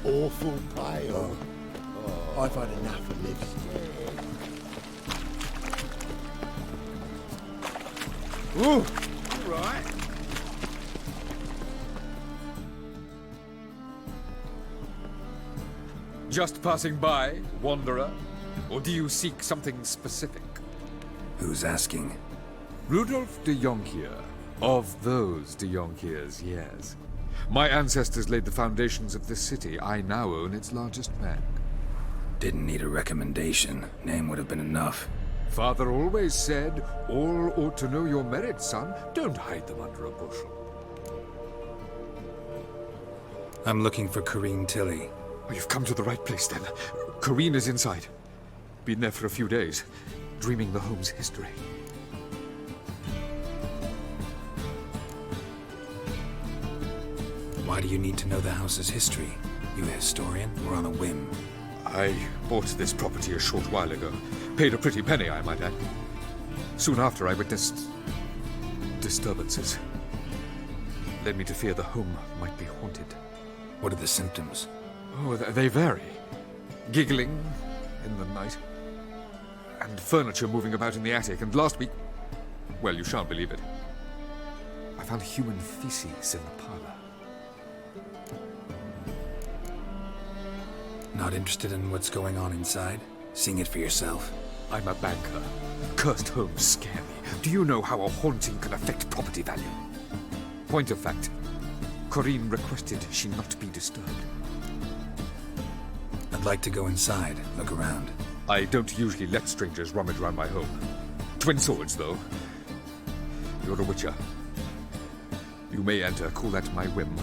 awful pale. I've had enough of this. Ooh, right. Just passing by, wanderer? Or do you seek something specific? Who's asking? Rudolf de Jonkier. Of those de Jonkiers, yes. My ancestors laid the foundations of this city. I now own its largest bank. Didn't need a recommendation. Name would have been enough. Father always said, all ought to know your merits, son. Don't hide them under a bushel. I'm looking for Corrine Tilly. Oh, you've come to the right place, then. Corrine is inside. Been there for a few days, dreaming the home's history. Why do you need to know the house's history? You a historian or on a whim? I bought this property a short while ago. Paid a pretty penny, I might add. Soon after, I witnessed disturbances. Led me to fear the home might be haunted. What are the symptoms? Oh, they vary. Giggling in the night. And furniture moving about in the attic. And last week, well, you shan't believe it, I found human feces in the parlor. Not interested in what's going on inside? Seeing it for yourself? I'm a banker. Cursed homes scare me. Do you know how a haunting can affect property value? Point of fact, Corrine requested she not be disturbed. I'd like to go inside, look around. I don't usually let strangers rummage around my home. Twin swords, though. You're a witcher. You may enter, call that my whim.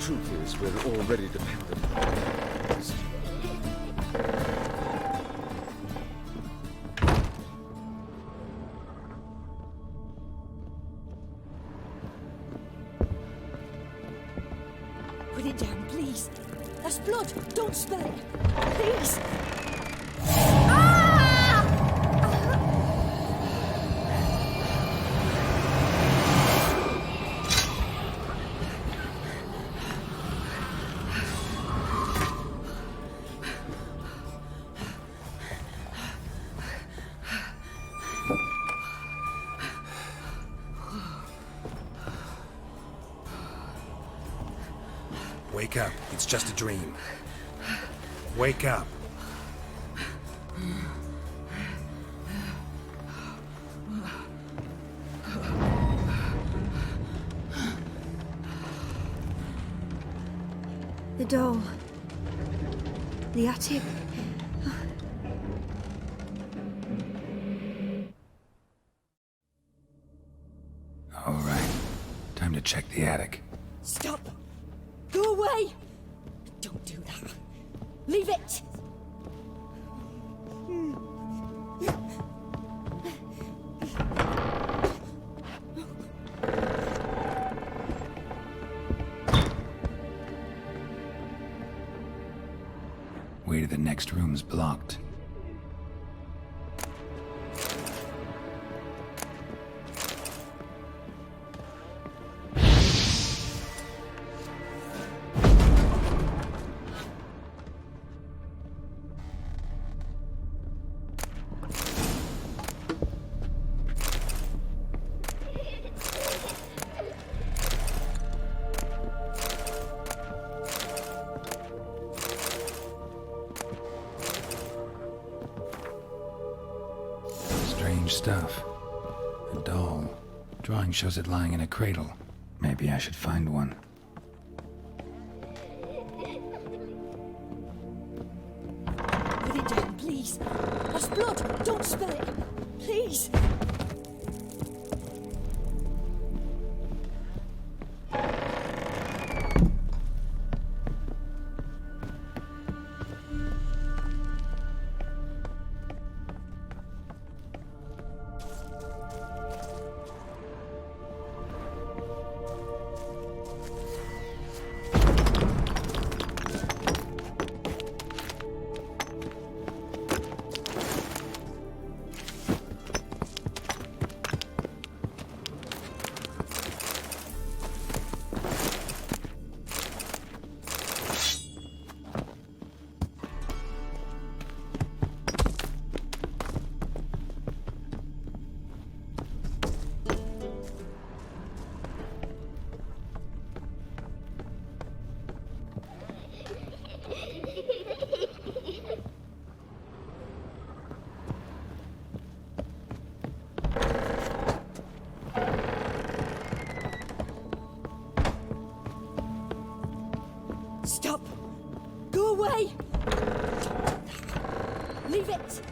Truth is, we're already dependent on this. Put it down, please. That's blood. Don't spill it. Please. Wake up. It's just a dream. Wake up. The doll. The attic. All right. Time to check the attic. Stop. Go away. Don't do that. Leave it. Way to the next room's blocked. Strange stuff. A doll. Drawing shows it lying in a cradle. Maybe I should find one. Put it down, please. That's blood. Don't spill it. Please. Stop! Go away! Leave it!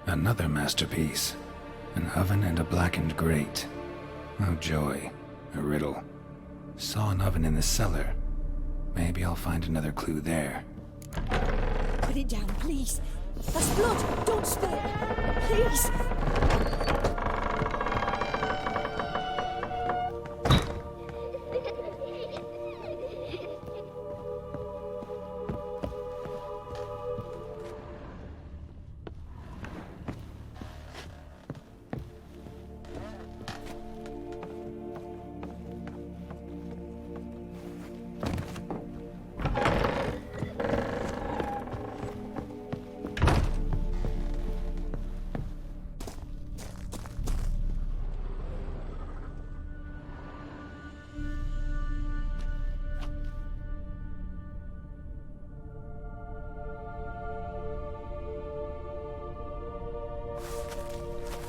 Another masterpiece. An oven and a blackened grate. Oh joy. A riddle. Saw an oven in the cellar. Maybe I'll find another clue there. Put it down, please. That's blood! Don't spill it! Please!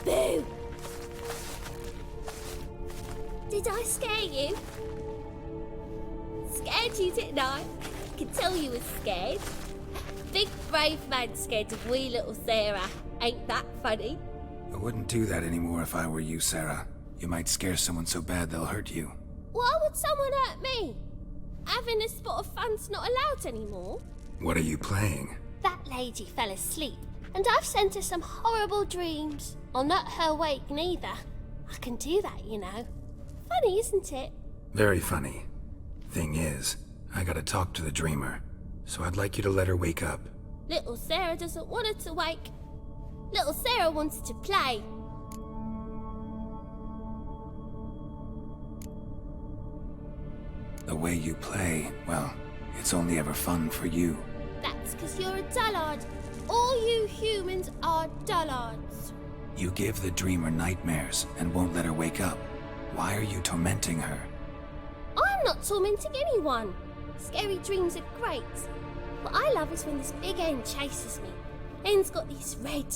Boo! Did I scare you? Scared you, didn't I? Could tell you was scared. Big brave man scared of wee little Sarah. Ain't that funny? I wouldn't do that anymore if I were you, Sarah. You might scare someone so bad they'll hurt you. Why would someone hurt me? Having a spot of fun's not allowed anymore. What are you playing? That lady fell asleep, and I've sent her some horrible dreams. I'll not her wake neither. I can do that, you know. Funny, isn't it? Very funny. Thing is, I gotta talk to the dreamer, so I'd like you to let her wake up. Little Sarah doesn't want her to wake. Little Sarah wanted to play. The way you play, well, it's only ever fun for you. That's because you're a dullard. All you humans are dullards. You give the dreamer nightmares and won't let her wake up. Why are you tormenting her? I'm not tormenting anyone. Scary dreams are great. What I love is when this big hen chases me. Hen's got these red...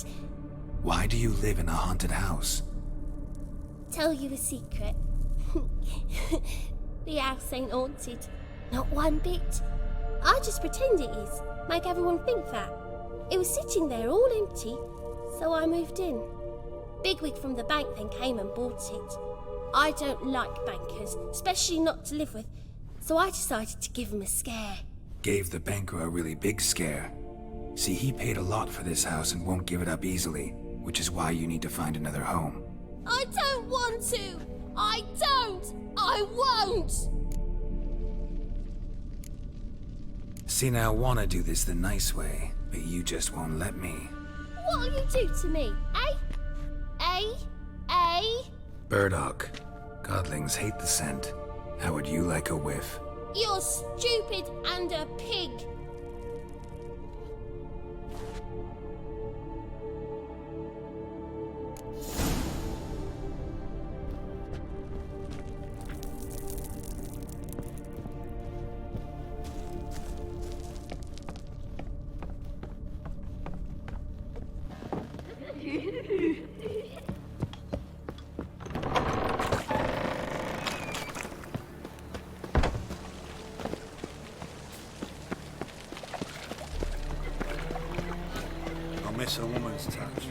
Why do you live in a haunted house? Tell you a secret. The house ain't haunted. Not one bit. I just pretend it is. Make everyone think that. It was sitting there all empty, so I moved in. Bigwig from the bank then came and bought it. I don't like bankers, especially not to live with, so I decided to give him a scare. Gave the banker a really big scare. See, he paid a lot for this house and won't give it up easily, which is why you need to find another home. I don't want to! I don't! I won't! See, now I want to do this the nice way, but you just won't let me. What'll you do to me, eh? Eh? Eh? Burdock. Godlings hate the scent. How would you like a whiff? You're stupid and a pig. Miss a woman's touch.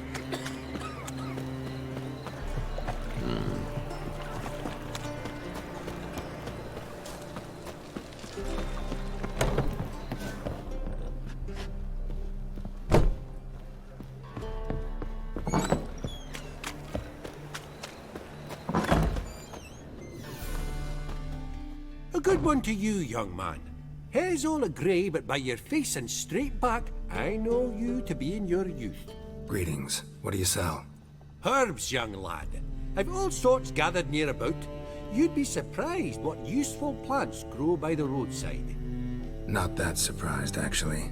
A good one to you, young man. Hair's all a grey, but by your face and straight back, I know you to be in your youth. Greetings. What do you sell? Herbs, young lad. I've all sorts gathered near about. You'd be surprised what useful plants grow by the roadside. Not that surprised, actually.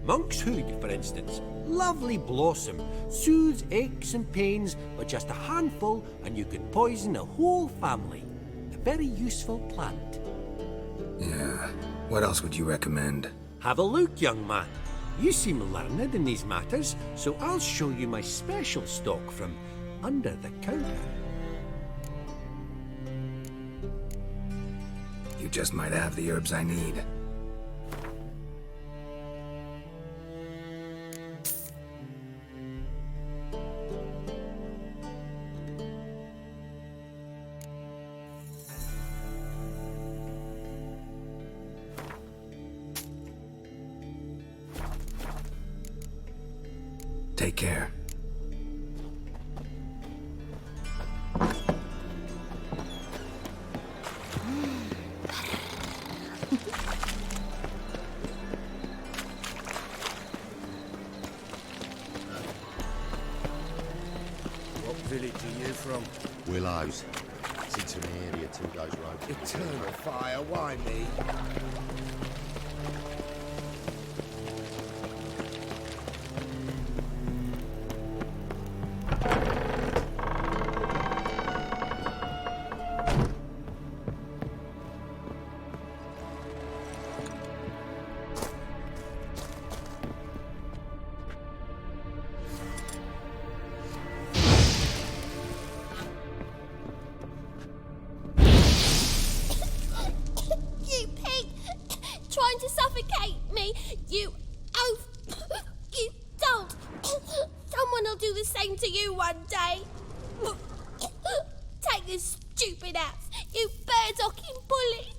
Monk's hood, for instance. Lovely blossom. Soothes aches and pains, but just a handful and you can poison a whole family. A very useful plant. Yeah. What else would you recommend? Have a look, young man. You seem learned in these matters, so I'll show you my special stock from under the counter. You just might have the herbs I need. Take care. What village are you from? Willows. It's into an area 2 days road. Eternal fire, why me? You pig! Trying to suffocate me! You oaf! You don't! Someone will do the same to you one day! Take this stupid axe, you bird-docking bully!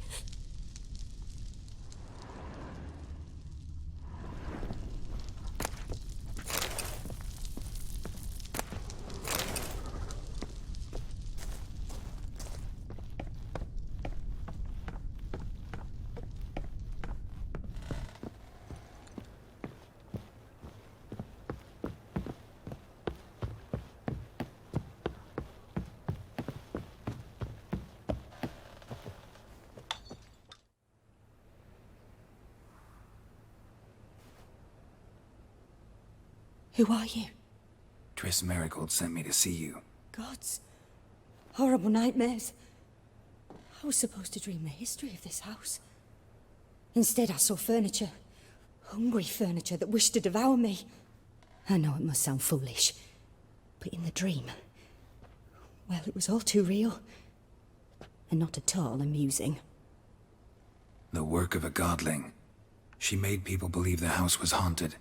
Who are you? Triss Marigold sent me to see you. Gods. Horrible nightmares. I was supposed to dream the history of this house. Instead, I saw furniture. Hungry furniture that wished to devour me. I know it must sound foolish, but in the dream, well, it was all too real. And not at all amusing. The work of a godling. She made people believe the house was haunted.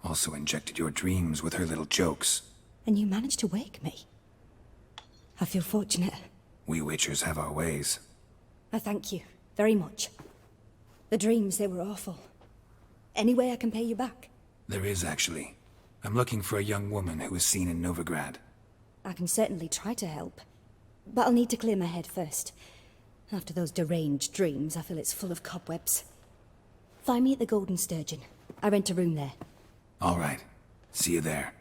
Also injected your dreams with her little jokes. And you managed to wake me. I feel fortunate. We witchers have our ways. I thank you very much. The dreams, they were awful. Any way I can pay you back? There is, actually. I'm looking for a young woman who was seen in Novigrad. I can certainly try to help. But I'll need to clear my head first. After those deranged dreams, I feel it's full of cobwebs. Find me at the Golden Sturgeon. I rent a room there. All right. See you there.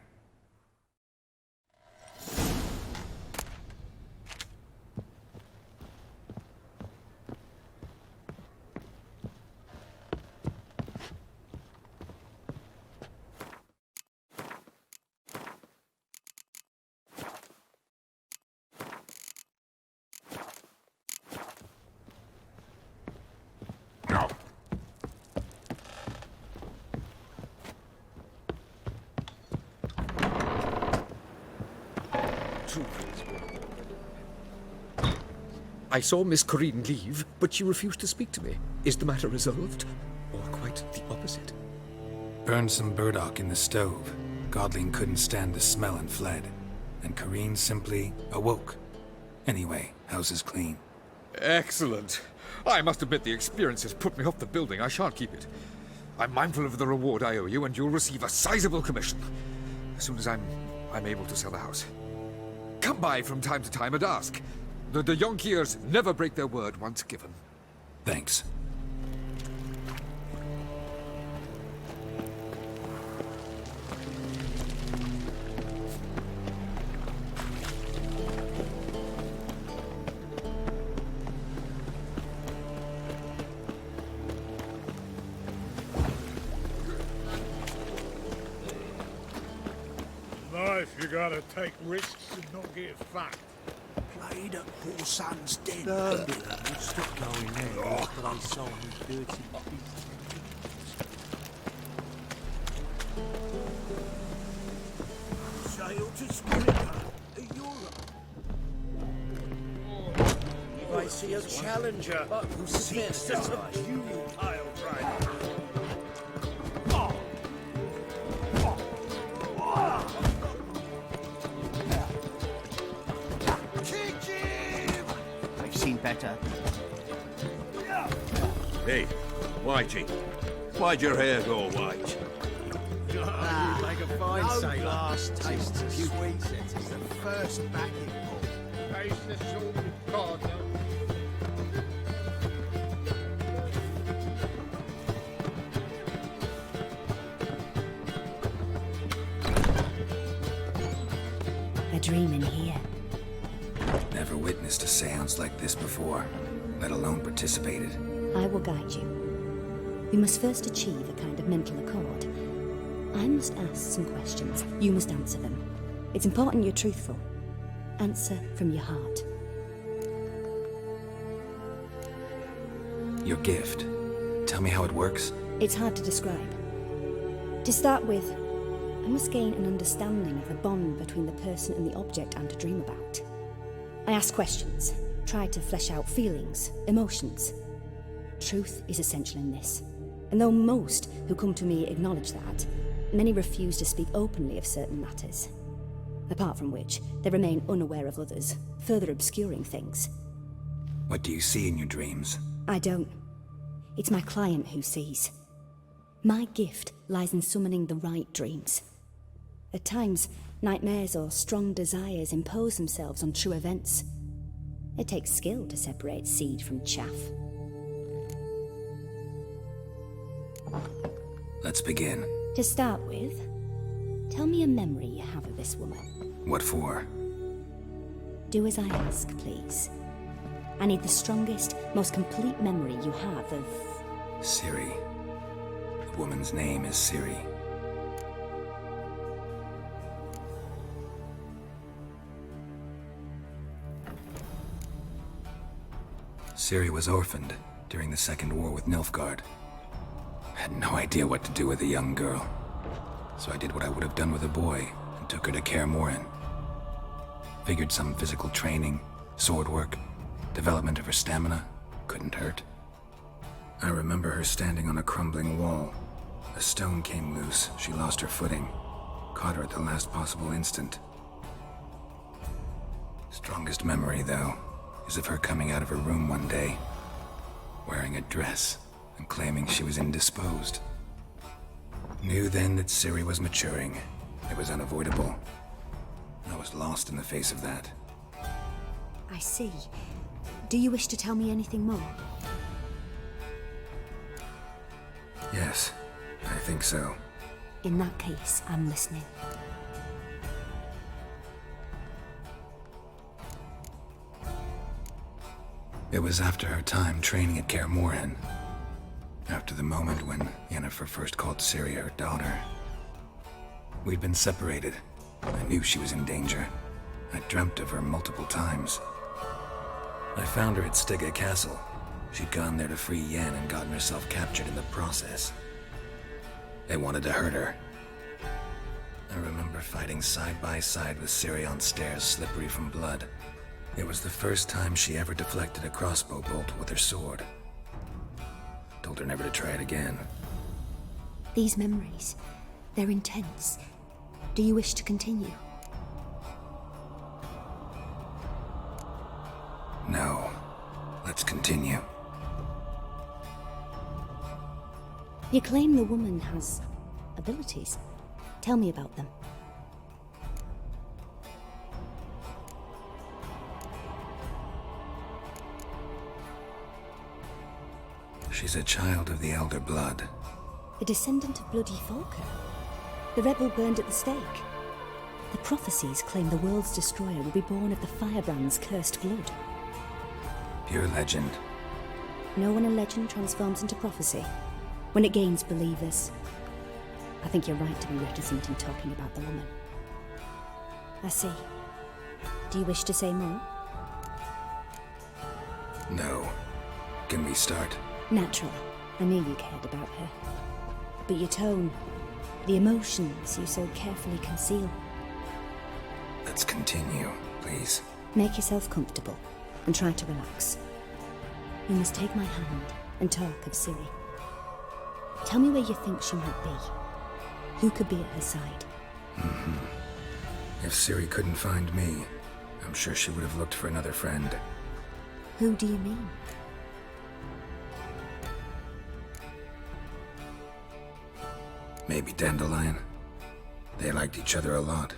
I saw Miss Corinne leave, but she refused to speak to me. Is the matter resolved? Or quite the opposite? Burned some burdock in the stove. Godling couldn't stand the smell and fled. And Corinne simply awoke. Anyway, house is clean. Excellent. I must admit the experience has put me off the building. I shan't keep it. I'm mindful of the reward I owe you, and you'll receive a sizable commission. As soon as I'm able to sell the house. Come by from time to time and ask. The Yonkiers never break their word once given. Thanks. Life, you gotta take risks and not get fucked. Played at poor son's den. Stop going there after I saw his dirty beast. Hail to Skillinger. I see a challenger who seeks to subdue pile driver. Kick him! I've seen better. Hey, Whitey. Why'd your hair go white? You make a fine sailor. Glass tastes as sweet as the first backing pull. Taste the salted cod. A dream in here. Never witnessed a seance like this before, let alone participated. I will guide you. We must first achieve a kind of mental accord. I must ask some questions. You must answer them. It's important you're truthful. Answer from your heart. Your gift. Tell me how it works. It's hard to describe. To start with, I must gain an understanding of the bond between the person and the object I'm to dream about. I ask questions, try to flesh out feelings, emotions. Truth is essential in this. And though most who come to me acknowledge that, many refuse to speak openly of certain matters. Apart from which, they remain unaware of others, further obscuring things. What do you see in your dreams? I don't. It's my client who sees. My gift lies in summoning the right dreams. At times, nightmares or strong desires impose themselves on true events. It takes skill to separate seed from chaff. Let's begin. To start with, tell me a memory you have of this woman. What for? Do as I ask, please. I need the strongest, most complete memory you have of... Ciri. The woman's name is Ciri. Ciri was orphaned during the Second War with Nilfgaard. I had no idea what to do with a young girl, so I did what I would have done with a boy and took her to Kaer Morhen. Figured some physical training, sword work, development of her stamina couldn't hurt. I remember her standing on a crumbling wall. A stone came loose, she lost her footing, caught her at the last possible instant. Strongest memory, though, is of her coming out of her room one day, wearing a dress and claiming she was indisposed. Knew then that Ciri was maturing. It was unavoidable. I was lost in the face of that. I see. Do you wish to tell me anything more? Yes, I think so. In that case, I'm listening. It was after her time training at Kaer Morhen. After the moment when Yennefer first called Ciri her daughter. We'd been separated. I knew she was in danger. I dreamt of her multiple times. I found her at Stygga Castle. She'd gone there to free Yen and gotten herself captured in the process. They wanted to hurt her. I remember fighting side by side with Ciri on stairs slippery from blood. It was the first time she ever deflected a crossbow bolt with her sword. Told her never to try it again. These memories, they're intense. Do you wish to continue? No. Let's continue. You claim the woman has abilities. Tell me about them. She's a child of the Elder Blood. A descendant of bloody Falker. The rebel burned at the stake. The prophecies claim the world's destroyer will be born of the Firebrand's cursed blood. Pure legend. Know when a legend transforms into prophecy? When it gains believers. I think you're right to be reticent in talking about the woman. I see. Do you wish to say more? No. Can we start? Naturally. I knew you cared about her. But your tone, the emotions you so carefully conceal. Let's continue, please. Make yourself comfortable and try to relax. You must take my hand and talk of Ciri. Tell me where you think she might be. Who could be at her side? If Ciri couldn't find me, I'm sure she would have looked for another friend. Who do you mean? Maybe Dandelion. They liked each other a lot.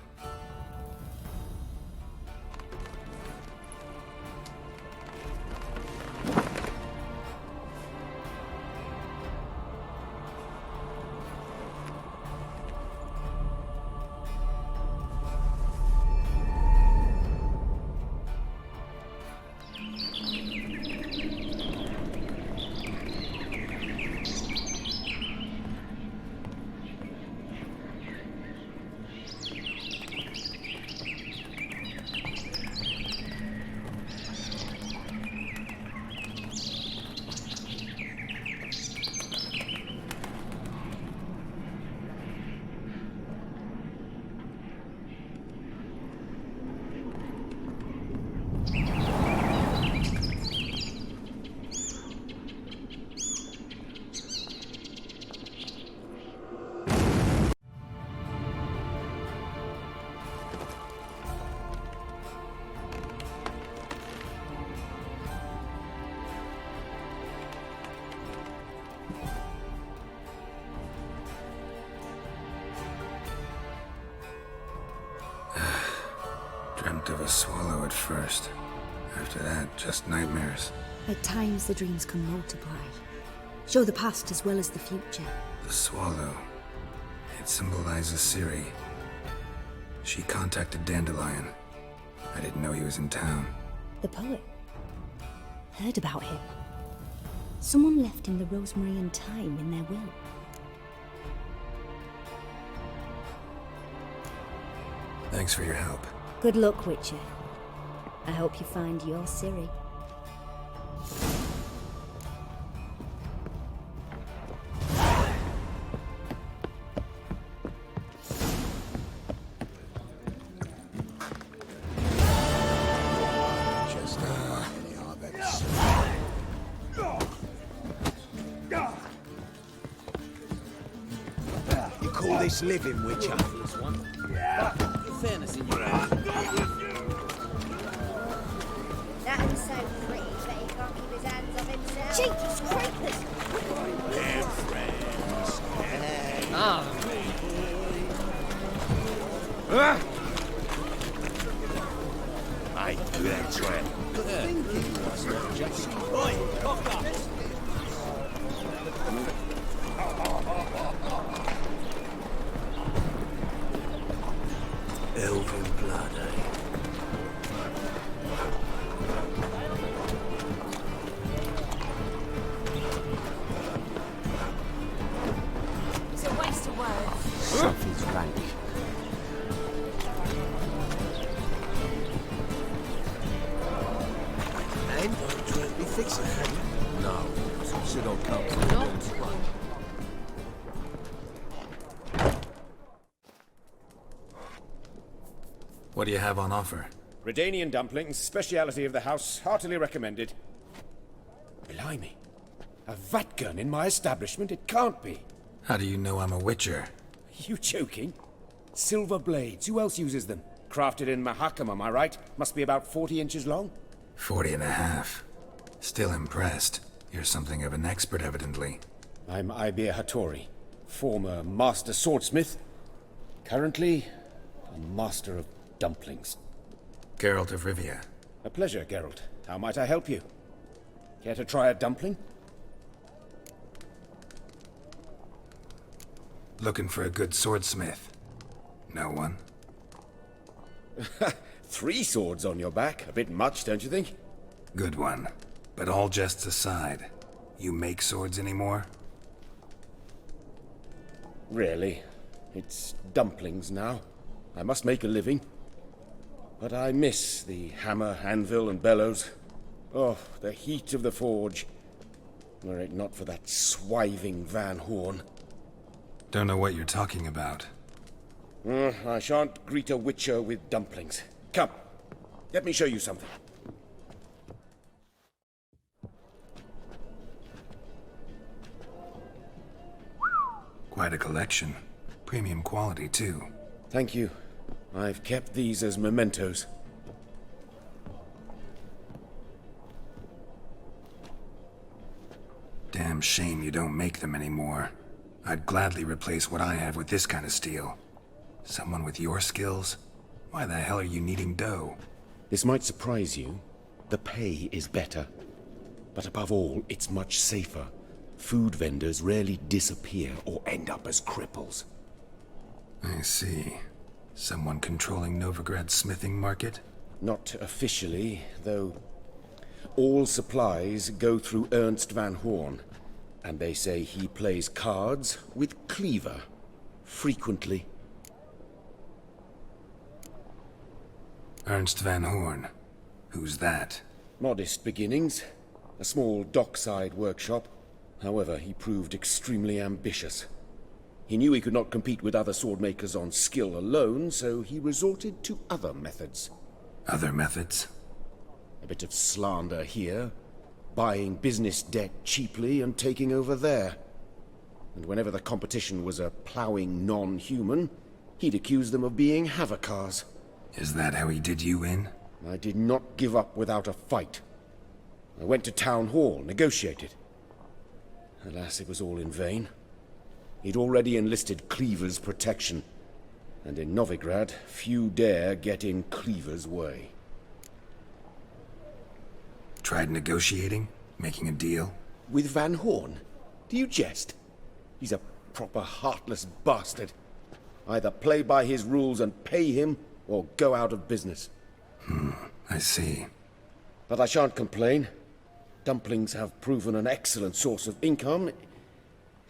Dreamt of a swallow at first. After that, just nightmares. At times the dreams can multiply. Show the past as well as the future. The swallow. It symbolizes Ciri. She contacted Dandelion. I didn't know he was in town. The poet. Heard about him. Someone left him the rosemary and thyme in their will. Thanks for your help. Good luck, Witcher. I hope you find your Ciri. You call this living, Witcher? Fairness in your eyes. That was so pretty that he can't keep his hands off himself. Cheeky scrapers! They're friends. I do that trap. Thinking was not just. Oi, cock up! Elven blood, eh? It's a waste of words. Something's rank. And don't try to be fixing it. No, should all come to Not one. What do you have on offer? Redanian dumplings, speciality of the house, heartily recommended. Blimey. A vatgun in my establishment? It can't be. How do you know I'm a witcher? Are you joking? Silver blades, who else uses them? Crafted in Mahakam, am I right? Must be about 40 inches long? 40 and a half. Still impressed. You're something of an expert, evidently. I'm Ibir Hattori, former master swordsmith. Currently, a master of dumplings. Geralt of Rivia. A pleasure, Geralt. How might I help you? Care to try a dumpling? Looking for a good swordsmith. No one? 3 swords on your back. A bit much, don't you think? Good one. But all jests aside, you make swords anymore? Really? It's dumplings now. I must make a living. But I miss the hammer, anvil, and bellows. Oh, the heat of the forge. Were it not for that swiving Van Horn. Don't know what you're talking about. I shan't greet a witcher with dumplings. Come, let me show you something. Quite a collection. Premium quality, too. Thank you. I've kept these as mementos. Damn shame you don't make them anymore. I'd gladly replace what I have with this kind of steel. Someone with your skills? Why the hell are you needing dough? This might surprise you. The pay is better. But above all, it's much safer. Food vendors rarely disappear or end up as cripples. I see. Someone controlling Novigrad's smithing market? Not officially, though. All supplies go through Ernst van Horn, and they say he plays cards with Cleaver. Frequently. Ernst van Horn. Who's that? Modest beginnings. A small dockside workshop. However, he proved extremely ambitious. He knew he could not compete with other swordmakers on skill alone, so he resorted to other methods. Other methods? A bit of slander here, buying business debt cheaply and taking over there. And whenever the competition was a ploughing non-human, he'd accuse them of being Havocars. Is that how he did you in? I did not give up without a fight. I went to town hall, negotiated. Alas, it was all in vain. He'd already enlisted Cleaver's protection, and in Novigrad, few dare get in Cleaver's way. Tried negotiating? Making a deal? With Van Horn? Do you jest? He's a proper heartless bastard. Either play by his rules and pay him, or go out of business. I see. But I shan't complain. Dumplings have proven an excellent source of income.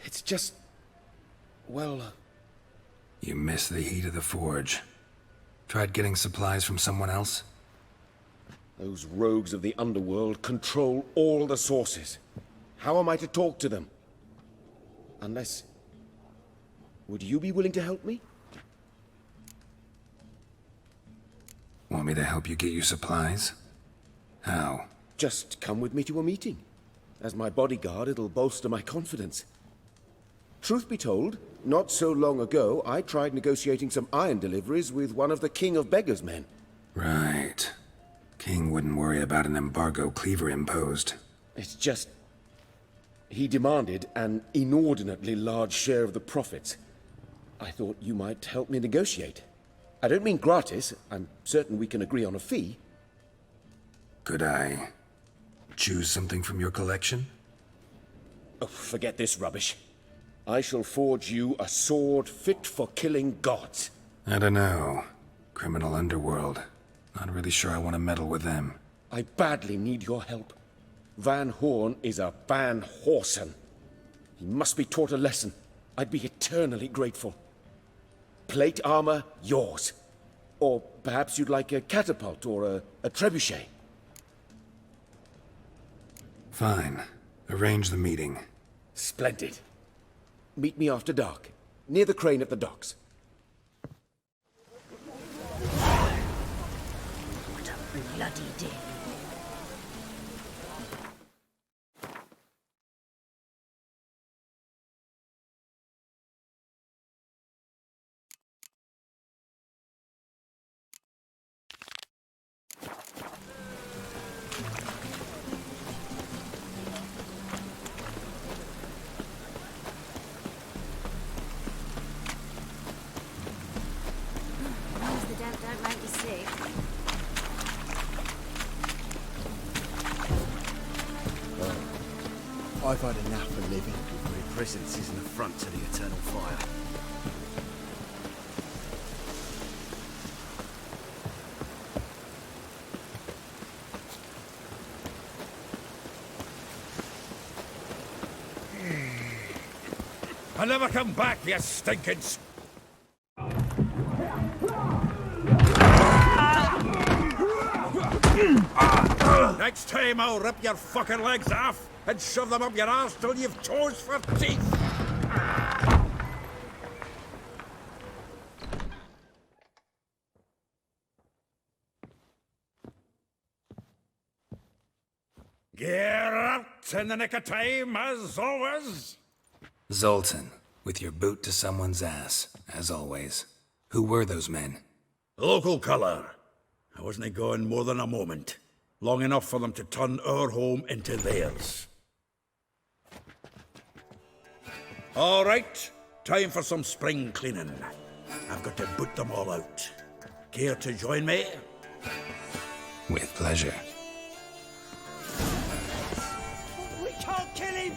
It's just... well... You miss the heat of the forge. Tried getting supplies from someone else? Those rogues of the underworld control all the sources. How am I to talk to them? Unless... would you be willing to help me? Want me to help you get your supplies? How? Just come with me to a meeting. As my bodyguard, it'll bolster my confidence. Truth be told, not so long ago, I tried negotiating some iron deliveries with one of the King of Beggars' men. Right. King wouldn't worry about an embargo Cleaver imposed. It's just... he demanded an inordinately large share of the profits. I thought you might help me negotiate. I don't mean gratis. I'm certain we can agree on a fee. Could I choose something from your collection? Oh, forget this rubbish. I shall forge you a sword fit for killing gods. I don't know. Criminal underworld. Not really sure I want to meddle with them. I badly need your help. Van Horn is a Van Horsen. He must be taught a lesson. I'd be eternally grateful. Plate armor, yours. Or perhaps you'd like a catapult or a trebuchet. Fine. Arrange the meeting. Splendid. Meet me after dark, near the crane at the docks. What a bloody day. The damp don't make you sick. I've had enough of living. My presence is an affront to the eternal fire. I'll never come back, you stinking... Next time I'll rip your fucking legs off and shove them up your arse till you've toes for teeth. Geralt in the nick of time, as always. Zoltan, with your boot to someone's ass, as always. Who were those men? Local colour. I wasn't gone more than a moment. Long enough for them to turn our home into theirs. All right, time for some spring cleaning. I've got to boot them all out. Care to join me? With pleasure. We can't kill him!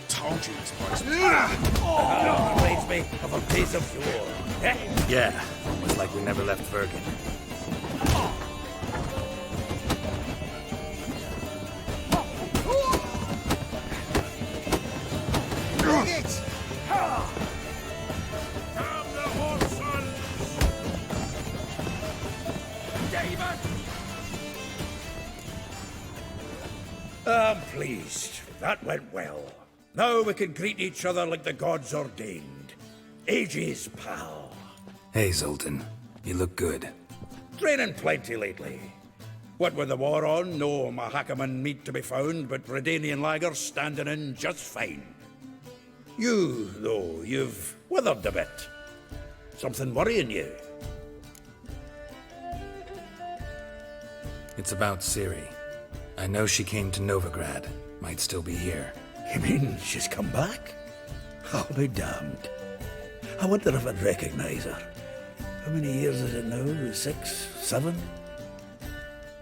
Told you this place. Reminds me of a days of yore. Yeah, almost like we never left Vergen. I'm pleased. That went well. Now we can greet each other like the gods ordained. Ages, pal. Hey, Zoltan. You look good. Training plenty lately. What with the war on, no Mahakaman meat to be found, but Redanian lagers standing in just fine. You, though, you've withered a bit. Something worrying you? It's about Ciri. I know she came to Novigrad. Might still be here. You mean she's come back? I'll be damned. I wonder if I'd recognize her. How many years is it now? 6, 7?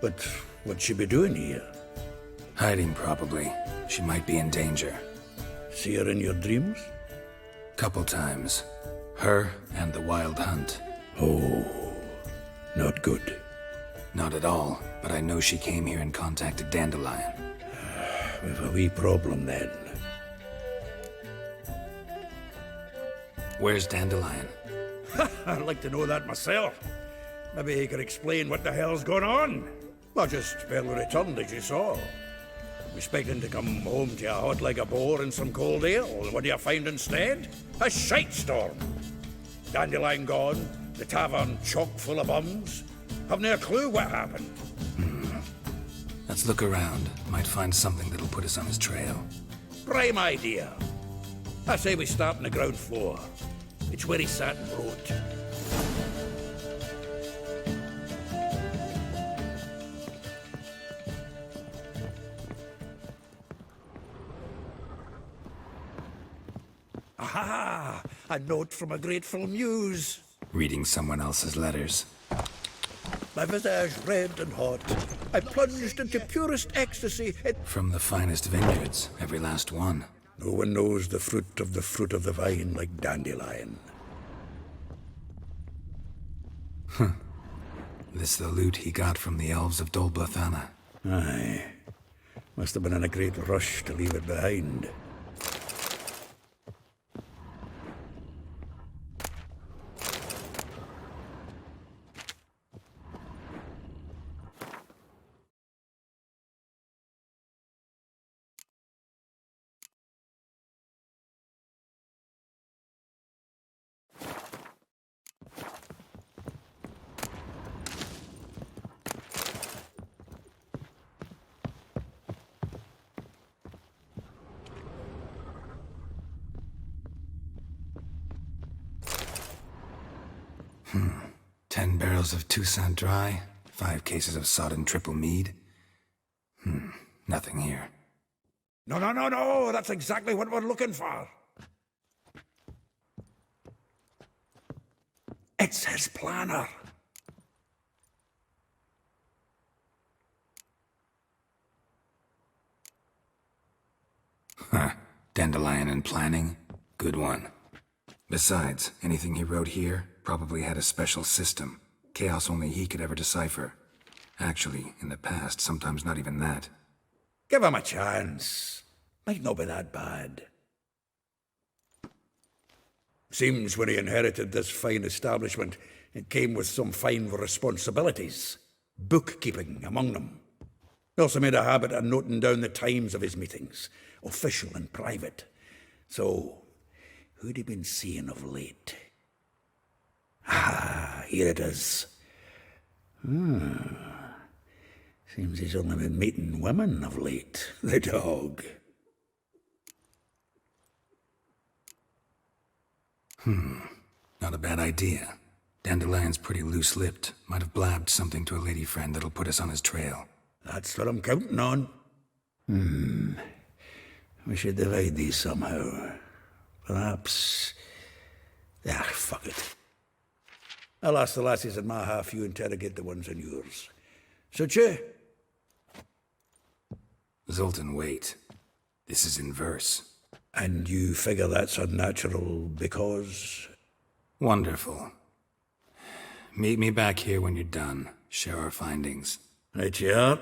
But what'd she be doing here? Hiding, probably. She might be in danger. See her in your dreams? Couple times. Her and the Wild Hunt. Oh, not good. Not at all, but I know she came here and contacted Dandelion. We've a wee problem then. Where's Dandelion? I'd like to know that myself. Maybe he could explain what the hell's going on. Well, just barely returned, as you saw. Expecting to come home to a hot like a boar and some cold ale, and what do you find instead? A shite storm. Dandelion gone, the tavern chock full of bums. Have no clue what happened. Let's look around. Might find something that'll put us on his trail. Prime idea. I say we start on the ground floor. It's where he sat and wrote. Aha! A note from a grateful muse. Reading someone else's letters. My visage red and hot. I plunged into purest ecstasy. From the finest vineyards, every last one. No one knows the fruit of the vine like Dandelion. This the loot he got from the elves of Dol Blathanna. Aye. Must have been in a great rush to leave it behind. Hmm. 10 barrels of Toussaint Dry, 5 cases of sodden triple mead. Nothing here. No, that's exactly what we're looking for. It's his planner. Huh. Dandelion and planning? Good one. Besides, anything he wrote here probably had a special system. Chaos only he could ever decipher. Actually, in the past, sometimes not even that. Give him a chance. Might not be that bad. Seems when he inherited this fine establishment, it came with some fine responsibilities. Bookkeeping among them. He also made a habit of noting down the times of his meetings, official and private. So, who'd he been seeing of late? Ah, here it is. Seems he's only been meeting women of late, the dog. Not a bad idea. Dandelion's pretty loose-lipped. Might have blabbed something to a lady friend that'll put us on his trail. That's what I'm counting on. We should divide these somehow. Perhaps... Ah, fuck it. I'll ask the lassies in my half, you interrogate the ones in yours. Such a... Zoltan, wait. This is in verse. And you figure that's unnatural because... Wonderful. Meet me back here when you're done. Share our findings. Right you are.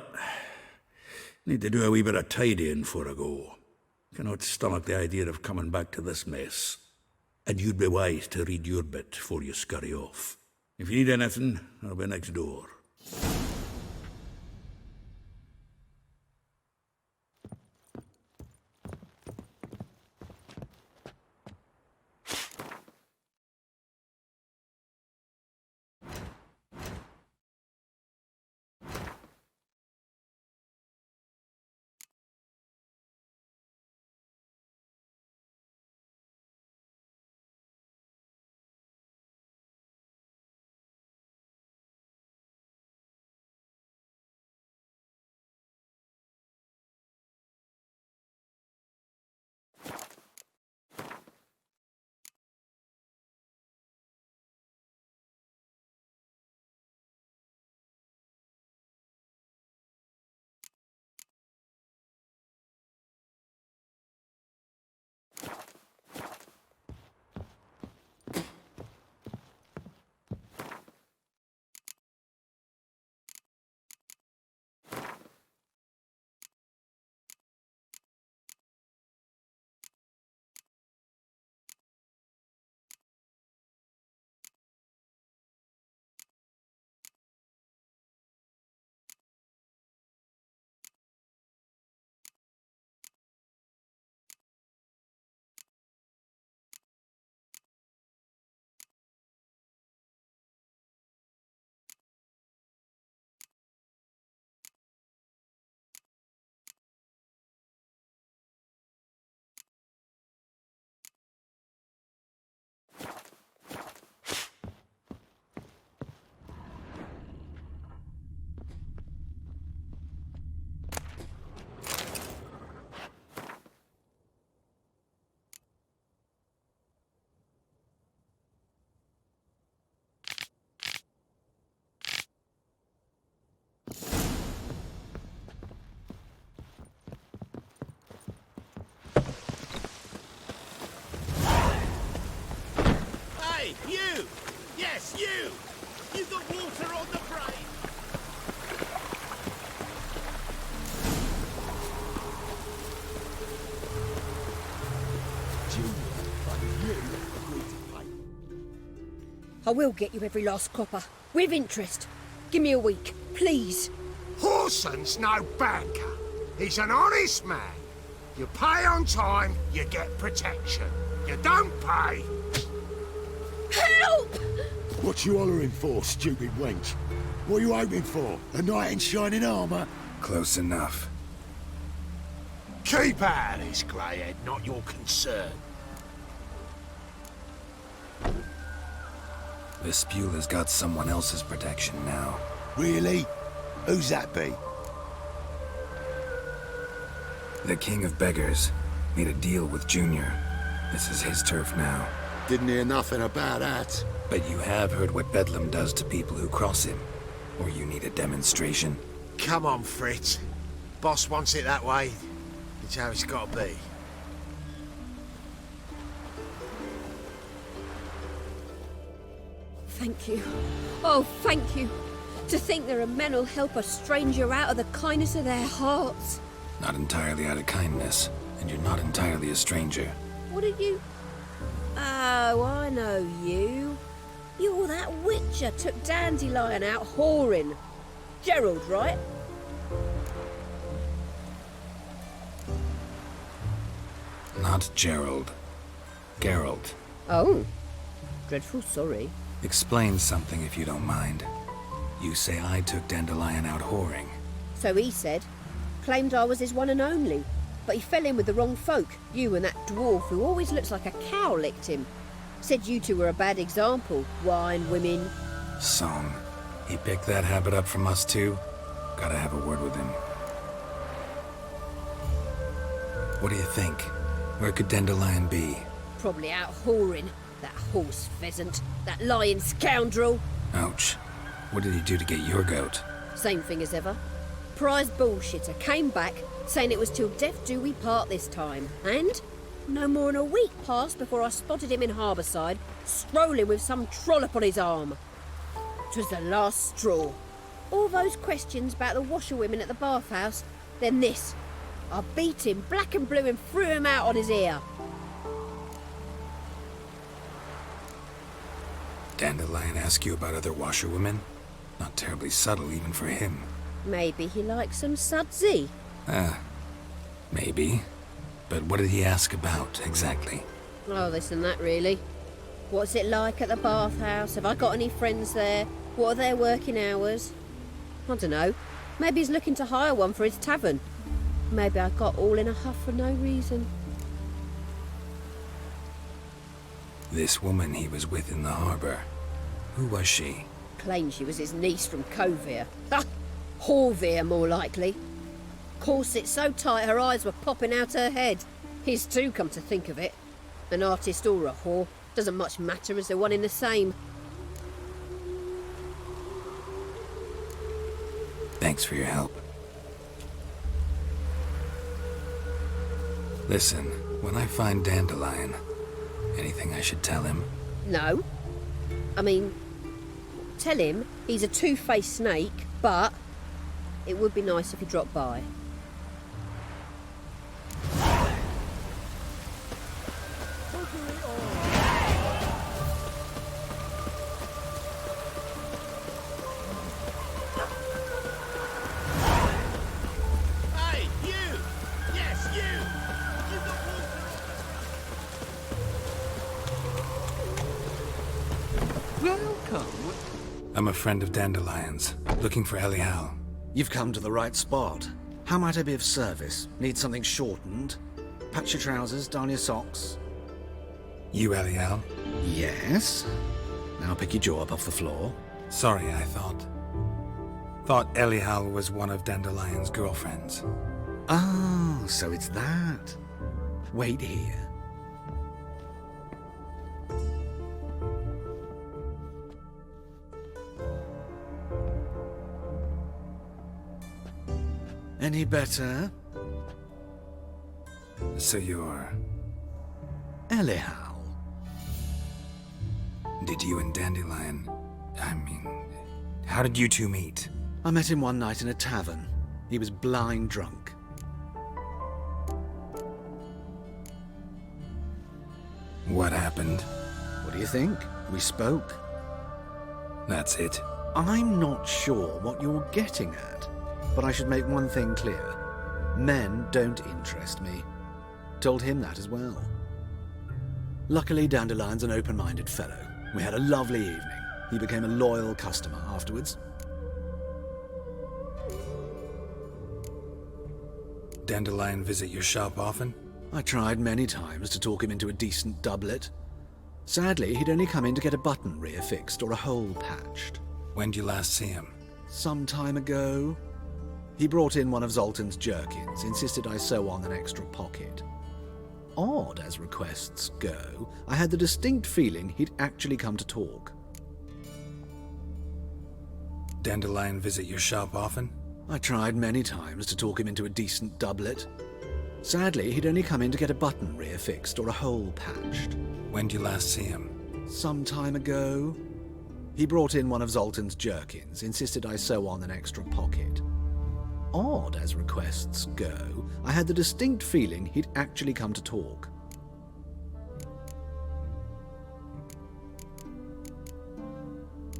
Need to do a wee bit of tidying before I go. Cannot stomach the idea of coming back to this mess. And you'd be wise to read your bit before you scurry off. If you need anything, I'll be next door. Hey, you! Yes, you! You've got water on the brain! I will get you every last copper. With interest. Give me a week, please. Horson's no banker. He's an honest man. You pay on time, you get protection. You don't pay... Help! What you hollering for, stupid wench? What are you hoping for? A knight in shining armour? Close enough. Keep out of this, greyhead, not your concern. Vespula's got someone else's protection now. Really? Who's that be? The King of Beggars made a deal with Junior. This is his turf now. Didn't hear nothing about that. But you have heard what Bedlam does to people who cross him. Or you need a demonstration? Come on, Fritz. Boss wants it that way. It's how it's got to be. Thank you. Oh, thank you. To think there are men who'll help a stranger out of the kindness of their hearts. Not entirely out of kindness, and you're not entirely a stranger. What are you... Oh, I know you. You're that witcher took Dandelion out whoring. Gerald, right? Not Gerald. Geralt. Oh. Dreadful sorry. Explain something if you don't mind. You say I took Dandelion out whoring. So he said. Claimed I was his one and only. But he fell in with the wrong folk. You and that dwarf who always looks like a cow licked him. Said you two were a bad example. Wine, women. Song. He picked that habit up from us too? Gotta have a word with him. What do you think? Where could Dandelion be? Probably out whoring. That horse pheasant. That lying scoundrel. Ouch. What did he do to get your goat? Same thing as ever. Prize bullshitter came back saying it was till death do we part this time. And no more than a week passed before I spotted him in Harbourside, strolling with some trollop on his arm. 'Twas the last straw. All those questions about the washerwomen at the bathhouse, then this. I beat him black and blue and threw him out on his ear. Dandelion ask you about other washerwomen? Not terribly subtle even for him. Maybe he likes some sudsy. Maybe. But what did he ask about, exactly? Oh, this and that, really. What's it like at the bathhouse? Have I got any friends there? What are their working hours? I don't know. Maybe he's looking to hire one for his tavern. Maybe I got all in a huff for no reason. This woman he was with in the harbour. Who was she? Claimed she was his niece from Covere. Ha! Horvere, more likely. Corset so tight her eyes were popping out her head. His too, come to think of it. An artist or a whore. Doesn't much matter as they're one in the same. Thanks for your help. Listen, when I find Dandelion, anything I should tell him? No. I mean, tell him he's a two-faced snake, but it would be nice if he dropped by. Hey, you! Yes, you! You've got Welcome. I'm a friend of Dandelion's, looking for Elial. You've come to the right spot. How might I be of service? Need something shortened? Patch your trousers, darn your socks. You Elial? Yes. Now pick your jaw up off the floor. Sorry, I thought Elial was one of Dandelion's girlfriends. Oh, so it's that. Wait here. Any better? So you're... Elial. Did you and Dandelion... how did you two meet? I met him one night in a tavern. He was blind drunk. What happened? What do you think? We spoke. That's it. I'm not sure what you're getting at, but I should make one thing clear. Men don't interest me. Told him that as well. Luckily, Dandelion's an open-minded fellow. We had a lovely evening. He became a loyal customer afterwards. Dandelion visit your shop often? I tried many times to talk him into a decent doublet. Sadly, he'd only come in to get a button rear fixed or a hole patched. When did you last see him? Some time ago. He brought in one of Zoltan's jerkins, insisted I sew on an extra pocket. Odd as requests go, I had the distinct feeling he'd actually come to talk. Dandelion visit your shop often? I tried many times to talk him into a decent doublet. Sadly, he'd only come in to get a button rear fixed or a hole patched. When did you last see him? Some time ago. He brought in one of Zoltan's jerkins, insisted I sew on an extra pocket. Odd as requests go, I had the distinct feeling he'd actually come to talk.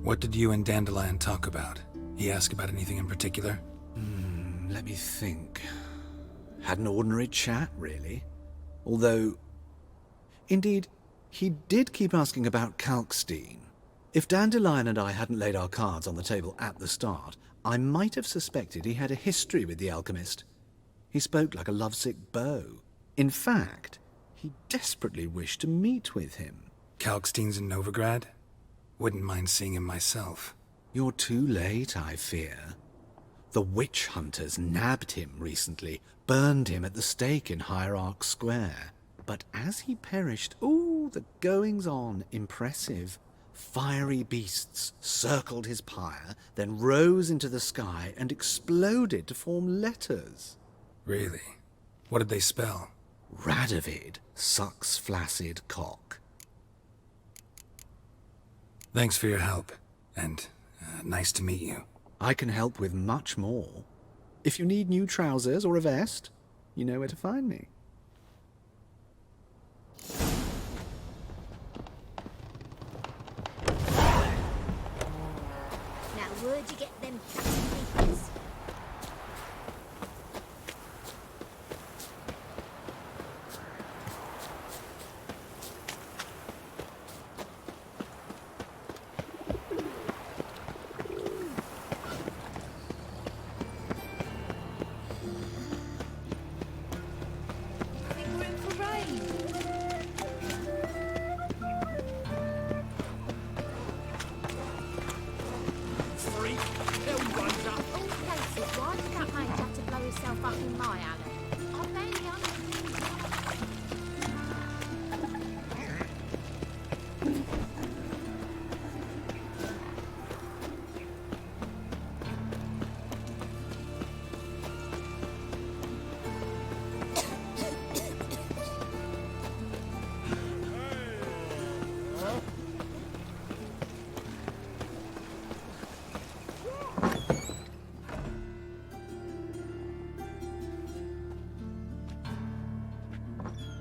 What did you and Dandelion talk about? He asked about anything in particular? Let me think. Had an ordinary chat, really. Although, indeed, he did keep asking about Kalkstein. If Dandelion and I hadn't laid our cards on the table at the start, I might have suspected he had a history with the alchemist. He spoke like a lovesick beau. In fact, he desperately wished to meet with him. Kalkstein's in Novigrad? Wouldn't mind seeing him myself. You're too late, I fear. The witch hunters nabbed him recently, burned him at the stake in Hierarch Square. But as he perished, the goings-on, impressive. Fiery beasts circled his pyre, then rose into the sky and exploded to form letters. Really? What did they spell? Radovid sucks flaccid cock. Thanks for your help, and nice to meet you. I can help with much more. If you need new trousers or a vest, you know where to find me. Now, where'd you get them papers?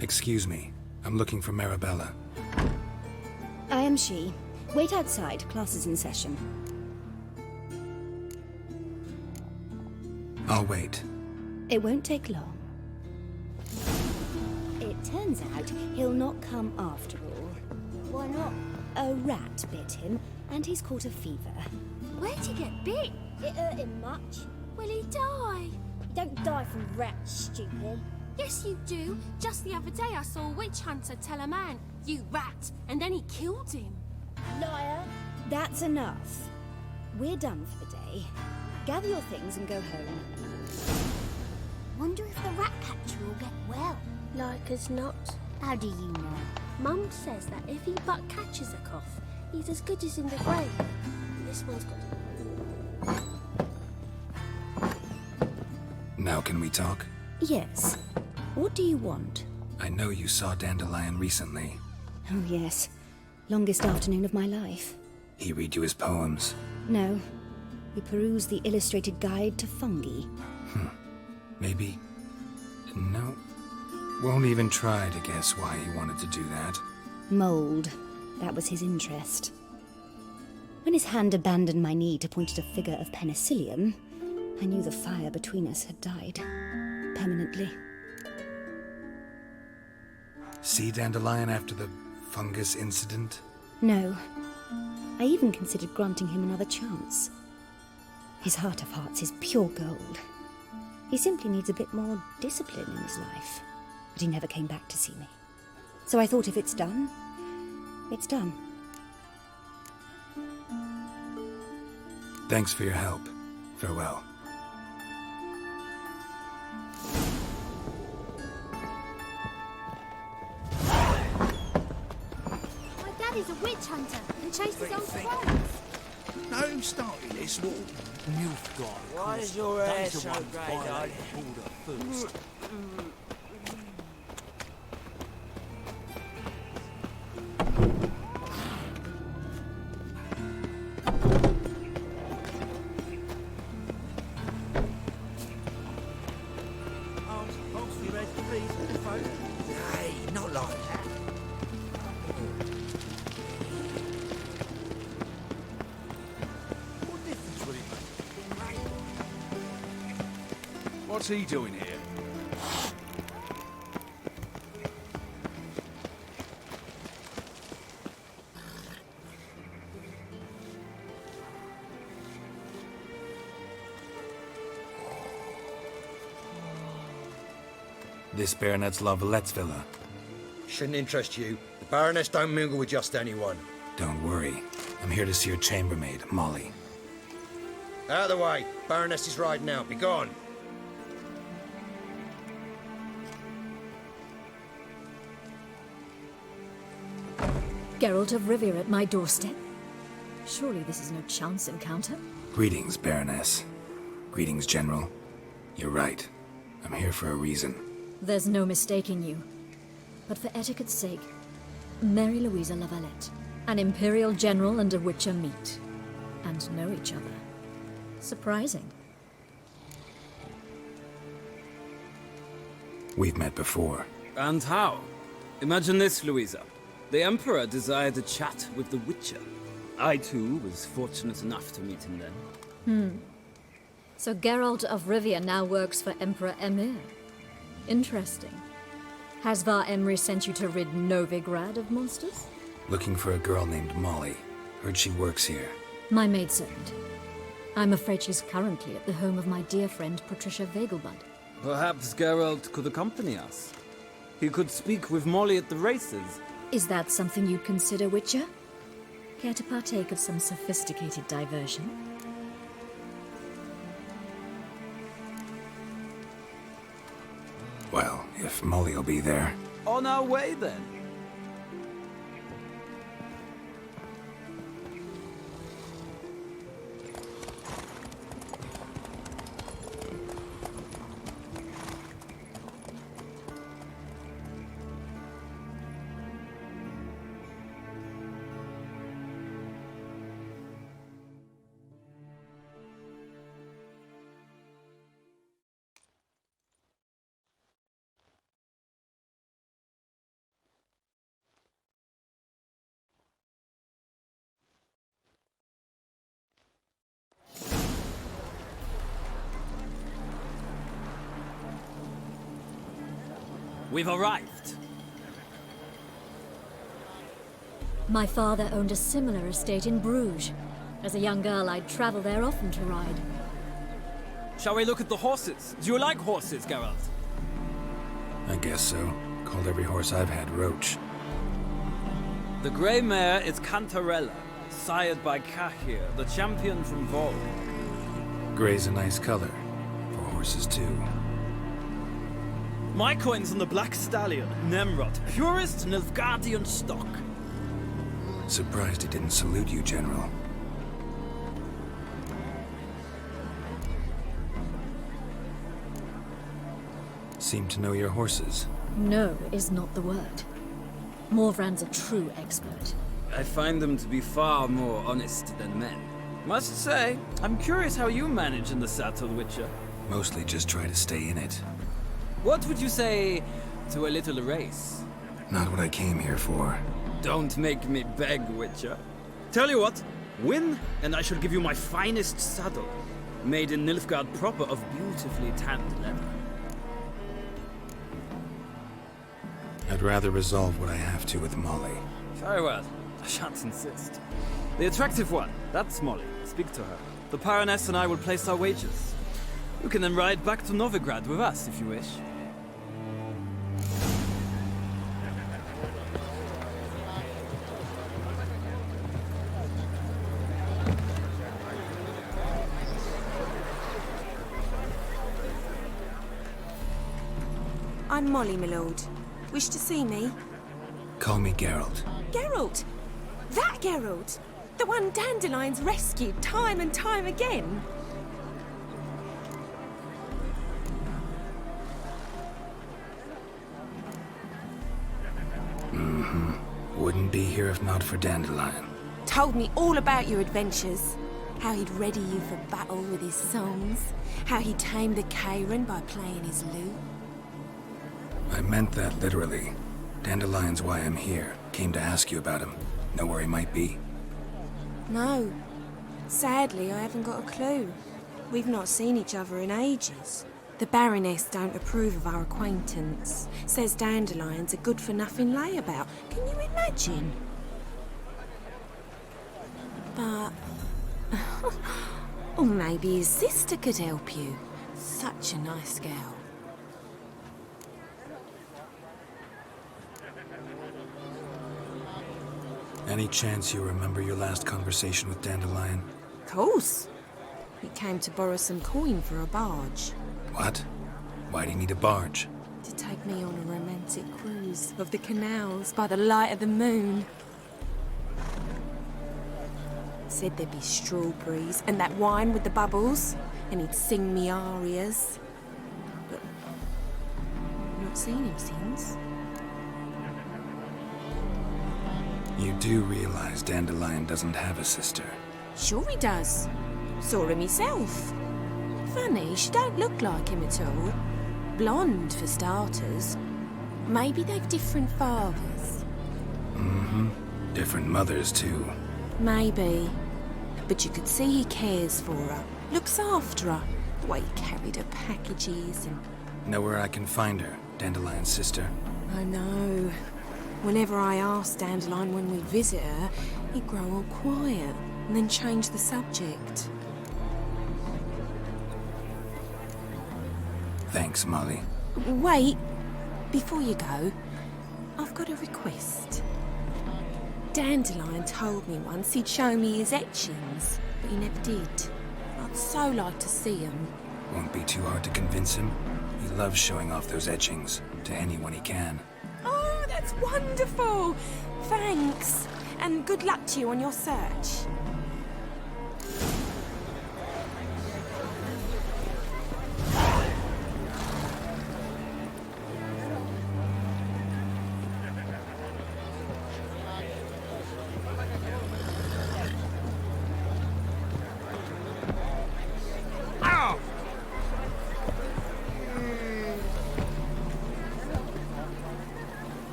Excuse me. I'm looking for Marabella. I am she. Wait outside. Class is in session. I'll wait. It won't take long. It turns out he'll not come after all. Why not? A rat bit him, and he's caught a fever. Where'd he get bit? It hurt him much. Will he die? You don't die from rats, stupid. Yes, you do. Just the other day I saw a witch hunter tell a man, "You rat," and then he killed him. Liar. That's enough. We're done for the day. Gather your things and go home. Wonder if the rat catcher will get well. Like as not. How do you know? Mum says that if he but catches a cough, he's as good as in the grave. This one's got... Now can we talk? Yes. What do you want? I know you saw Dandelion recently. Oh, yes. Longest afternoon of my life. He read you his poems? No. We perused the illustrated guide to fungi. Maybe... No. Won't even try to guess why he wanted to do that. Mold. That was his interest. When his hand abandoned my knee to point at a figure of penicillium, I knew the fire between us had died. Permanently. See Dandelion after the fungus incident? No. I even considered granting him another chance. His heart of hearts is pure gold. He simply needs a bit more discipline in his life. But he never came back to see me. So I thought if it's done, it's done. Thanks for your help. Farewell. My daddy's a witch hunter and chases old crows. Now who started this war? You've got. Why is your hair so grey, darling? First. Hey, not like that. What difference will it make? What's he doing here? This baronet's La Vallette's villa. Shouldn't interest you. The Baroness don't mingle with just anyone. Don't worry. I'm here to see your chambermaid, Molly. Out of the way. Baroness is riding out. Be gone. Geralt of Rivia at my doorstep? Surely this is no chance encounter? Greetings, Baroness. Greetings, General. You're right. I'm here for a reason. There's no mistaking you. But for etiquette's sake, Mary Louisa La Valette, an Imperial General and a Witcher meet, and know each other. Surprising. We've met before. And how? Imagine this, Louisa. The Emperor desired a chat with the Witcher. I, too, was fortunate enough to meet him then. So Geralt of Rivia now works for Emperor Emir. Interesting. Has Var Emry sent you to rid Novigrad of monsters? Looking for a girl named Molly. Heard she works here. My maidservant. I'm afraid she's currently at the home of my dear friend Patricia Vegelbud. Perhaps Geralt could accompany us. He could speak with Molly at the races. Is that something you'd consider, Witcher? Care to partake of some sophisticated diversion? Well, if Molly'll be there. On our way, then. We've arrived. My father owned a similar estate in Bruges. As a young girl, I'd travel there often to ride. Shall we look at the horses? Do you like horses, Geralt? I guess so. Called every horse I've had Roach. The grey mare is Cantarella, sired by Cahir, the champion from Volk. Grey's a nice color. For horses, too. My coin's on the Black Stallion, Nemrod, purest Nilfgaardian stock. Surprised he didn't salute you, General. Seem to know your horses. No is not the word. Morvran's a true expert. I find them to be far more honest than men. Must say, I'm curious how you manage in the saddle, Witcher. Mostly just try to stay in it. What would you say to a little race? Not what I came here for. Don't make me beg, Witcher. Tell you what, win, and I shall give you my finest saddle, made in Nilfgaard proper of beautifully tanned leather. I'd rather resolve what I have to with Molly. Very well. I shan't insist. The attractive one, that's Molly. Speak to her. The Baroness and I will place our wages. You can then ride back to Novigrad with us, if you wish. I'm Molly, my lord. Wish to see me? Call me Geralt. Geralt! That Geralt! The one Dandelion's rescued time and time again! Wouldn't be here if not for Dandelion. Told me all about your adventures. How he'd ready you for battle with his songs. How he tamed the Kairan by playing his lute. I meant that literally. Dandelion's why I'm here. Came to ask you about him. Know where he might be? No. Sadly, I haven't got a clue. We've not seen each other in ages. The Baroness don't approve of our acquaintance. Says Dandelion's a good-for-nothing layabout. Can you imagine? But... or maybe his sister could help you. Such a nice girl. Any chance you remember your last conversation with Dandelion? Of course. He came to borrow some coin for a barge. What? Why do you need a barge? To take me on a romantic cruise of the canals by the light of the moon. Said there'd be strawberries and that wine with the bubbles, and he'd sing me arias. But I've not seen him since. You do realize Dandelion doesn't have a sister. Sure he does. Saw him himself. Funny, she don't look like him at all. Blonde, for starters. Maybe they've different fathers. Mm-hmm. Different mothers, too. Maybe. But you could see he cares for her. Looks after her. The way he carried her packages and... Know where I can find her, Dandelion's sister? I know. Whenever I asked Dandelion when we'd visit her, he'd grow all quiet and then change the subject. Thanks, Molly. Wait. Before you go, I've got a request. Dandelion told me once he'd show me his etchings, but he never did. I'd so like to see them. Won't be too hard to convince him. He loves showing off those etchings to anyone he can. Oh, that's wonderful! Thanks. And good luck to you on your search.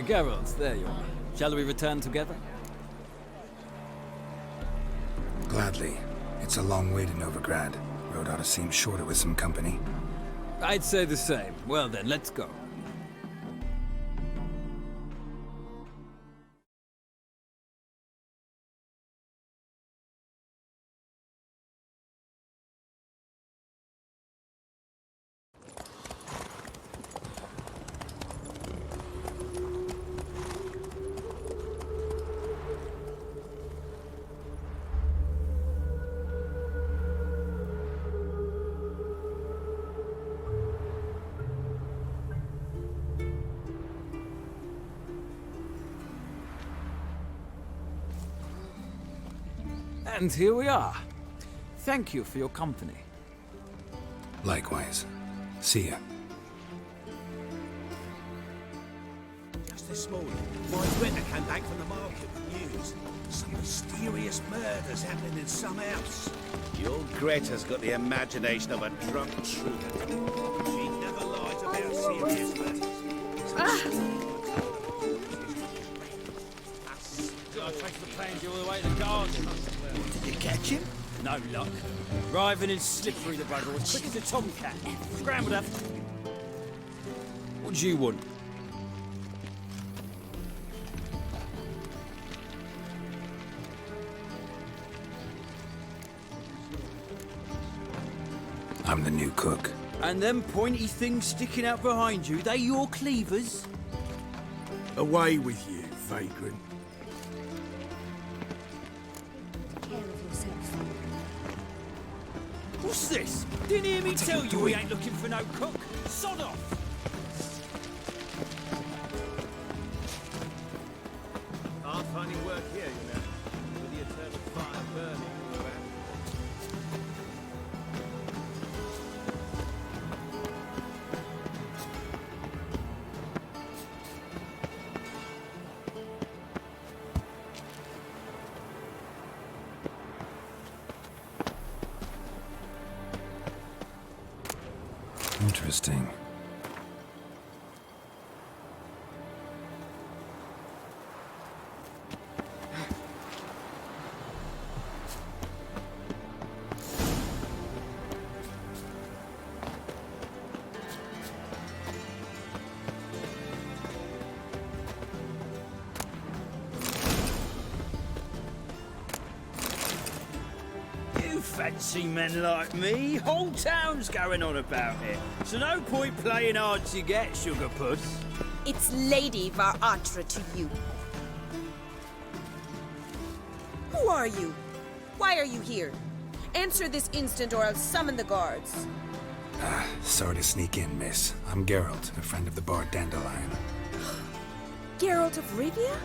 Geralt, there you are. Shall we return together? Gladly. It's a long way to Novigrad. Road ought to seem shorter with some company. I'd say the same. Well then, let's go. And here we are. Thank you for your company. Likewise. See ya. Just this morning, my Greta came back from the market with news. Some mysterious murders happening in some house. Your Greta's got the imagination of a drunk troubadour. She never lies about serious matters. I traced the pansy all the way to the garden. Did you catch him? No luck. Driving in slippery, the bugger, as quick as a tomcat. Scrambled up. What do you want? I'm the new cook. And them pointy things sticking out behind you, they your cleavers? Away with you, vagrant. What's this? Didn't hear me tell you we ain't looking for no cook? Sod off! Hard finding work here, you know, with the eternal fire burning all around. Interesting. You fancy men like me? Whole town's going on about it. So no point playing hard to get, sugar puss. It's Lady Var Atra to you. Who are you? Why are you here? Answer this instant or I'll summon the guards. Sorry to sneak in, miss. I'm Geralt, a friend of the bard Dandelion. Geralt of Rivia?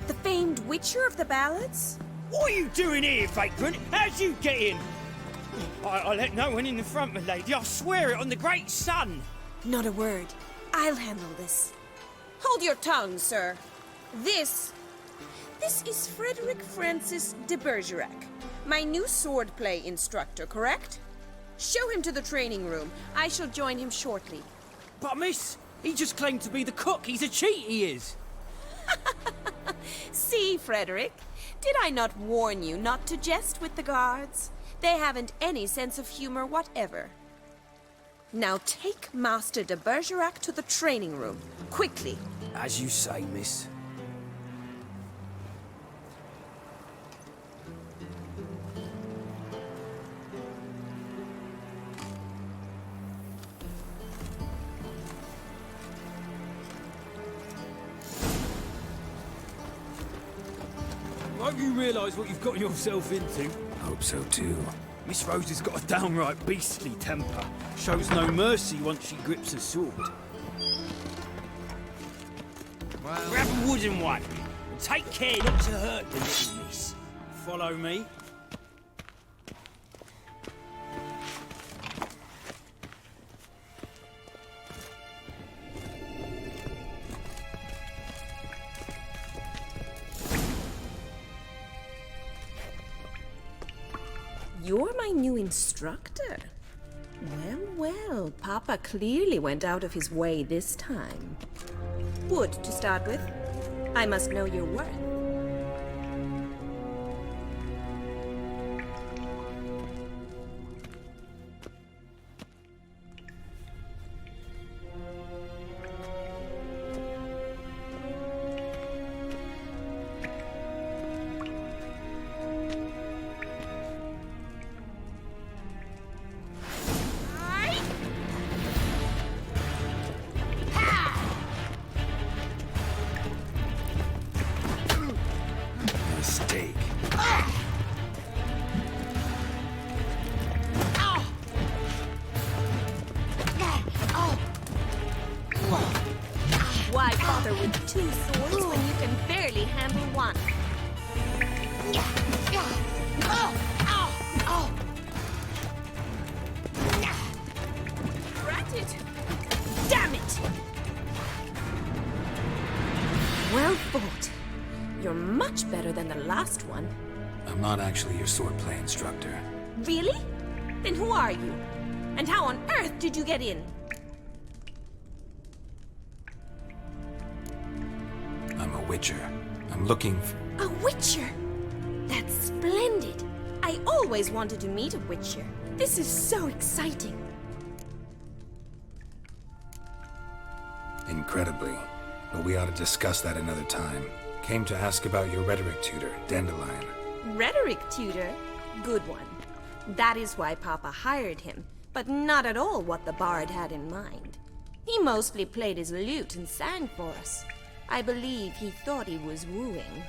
The famed witcher of the ballads? What are you doing here, vagrant? How'd you get in? I let no one in the front, my lady. I swear it on the great sun. Not a word. I'll handle this. Hold your tongue, sir. This is Frederick Francis de Bergerac, my new swordplay instructor, correct? Show him to the training room. I shall join him shortly. But miss, he just claimed to be the cook. He's a cheat, he is. See, Frederick, did I not warn you not to jest with the guards? They haven't any sense of humor whatever. Now take Master de Bergerac to the training room, quickly. As you say, miss. Won't you realise what you've got yourself into? Hope so too. Miss Rose has got a downright beastly temper. Shows no mercy once she grips a sword. Grab a wooden one, and take care not to hurt the little miss. Follow me. You're my new instructor. Well, Papa clearly went out of his way this time. Wood, to start with. I must know your worth. Mistake. Why bother with two swords when you can barely handle one? Rat it! Damn it! Well fought. You're much better than the last one. I'm not actually your swordplay instructor. Really? Then who are you? And how on earth did you get in? I'm a witcher. I'm looking for... A witcher? That's splendid. I always wanted to meet a witcher. This is so exciting. Incredibly. But we ought to discuss that another time. Came to ask about your rhetoric tutor, Dandelion. Rhetoric tutor? Good one. That is why Papa hired him, but not at all what the bard had in mind. He mostly played his lute and sang for us. I believe he thought he was wooing.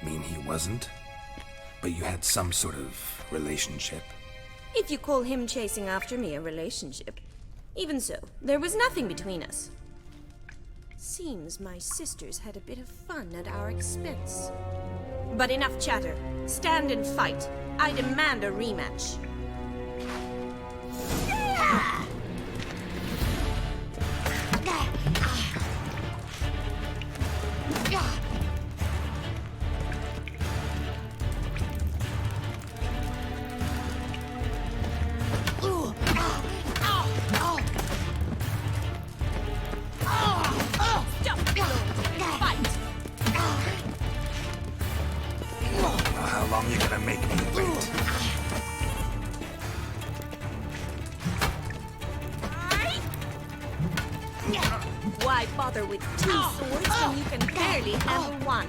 Mean he wasn't? But you had some sort of relationship? If you call him chasing after me a relationship. Even so, there was nothing between us. Seems my sisters had a bit of fun at our expense. But enough chatter. Stand and fight. I demand a rematch. How long you gonna make me wait? Why bother with two swords when you can barely handle one?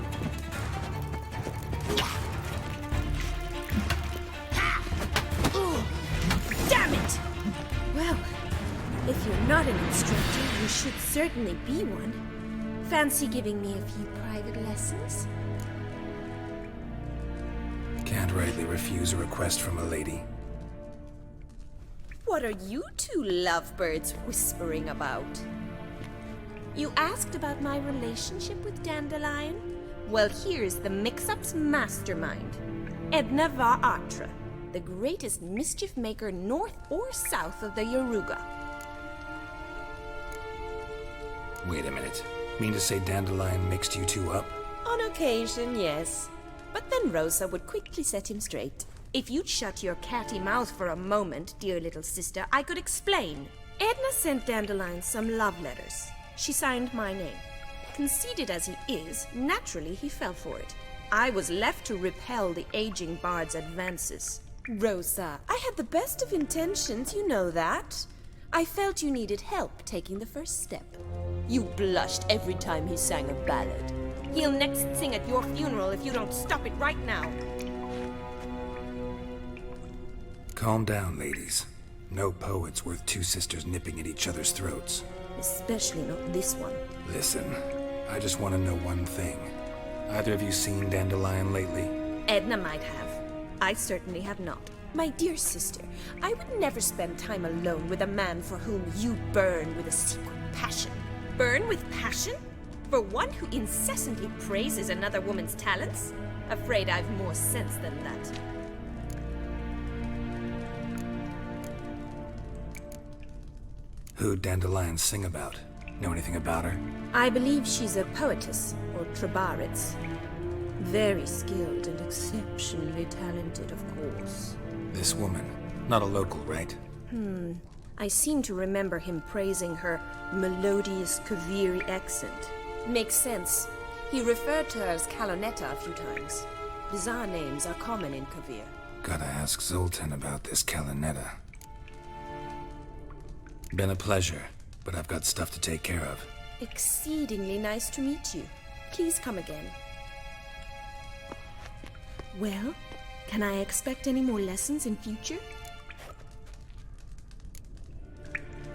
Damn it! Well, if you're not an instructor, you should certainly be one. Fancy giving me a few private lessons? Can't rightly refuse a request from a lady. What are you two lovebirds whispering about? You asked about my relationship with Dandelion? Well, here's the mix-up's mastermind. Edna Va Atra, the greatest mischief maker north or south of the Yaruga. Wait a minute. Mean to say Dandelion mixed you two up? On occasion, yes. But then Rosa would quickly set him straight. If you'd shut your catty mouth for a moment, dear little sister, I could explain. Edna sent Dandelion some love letters. She signed my name. Conceited as he is, naturally he fell for it. I was left to repel the aging bard's advances. Rosa, I had the best of intentions, you know that. I felt you needed help taking the first step. You blushed every time he sang a ballad. He'll next sing at your funeral if you don't stop it right now. Calm down, ladies. No poet's worth two sisters nipping at each other's throats. Especially not this one. Listen, I just want to know one thing. Either of you seen Dandelion lately? Edna might have. I certainly have not. My dear sister, I would never spend time alone with a man for whom you burn with a secret passion. Burn with passion? For one who incessantly praises another woman's talents? Afraid I've more sense than that. Who'd Dandelion sing about? Know anything about her? I believe she's a poetess, or trabarets. Very skilled and exceptionally talented, of course. This woman. Not a local, right? I seem to remember him praising her melodious Kaviri accent. Makes sense. He referred to her as Kalonetta a few times. Bizarre names are common in Kavir. Gotta ask Zoltan about this Kalonetta. Been a pleasure, but I've got stuff to take care of. Exceedingly nice to meet you. Please come again. Well, can I expect any more lessons in future?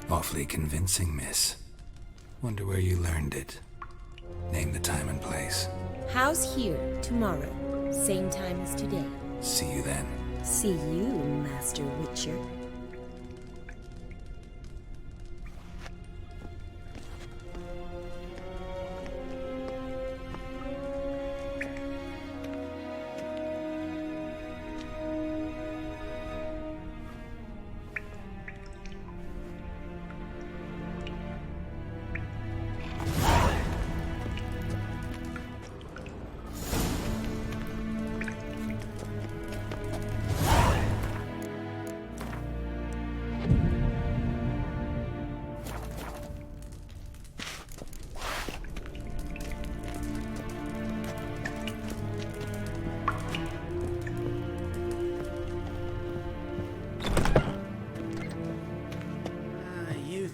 Awfully convincing, miss. Wonder where you learned it. Name the time and place. House here, tomorrow. Same time as today. See you then. See you, Master Witcher.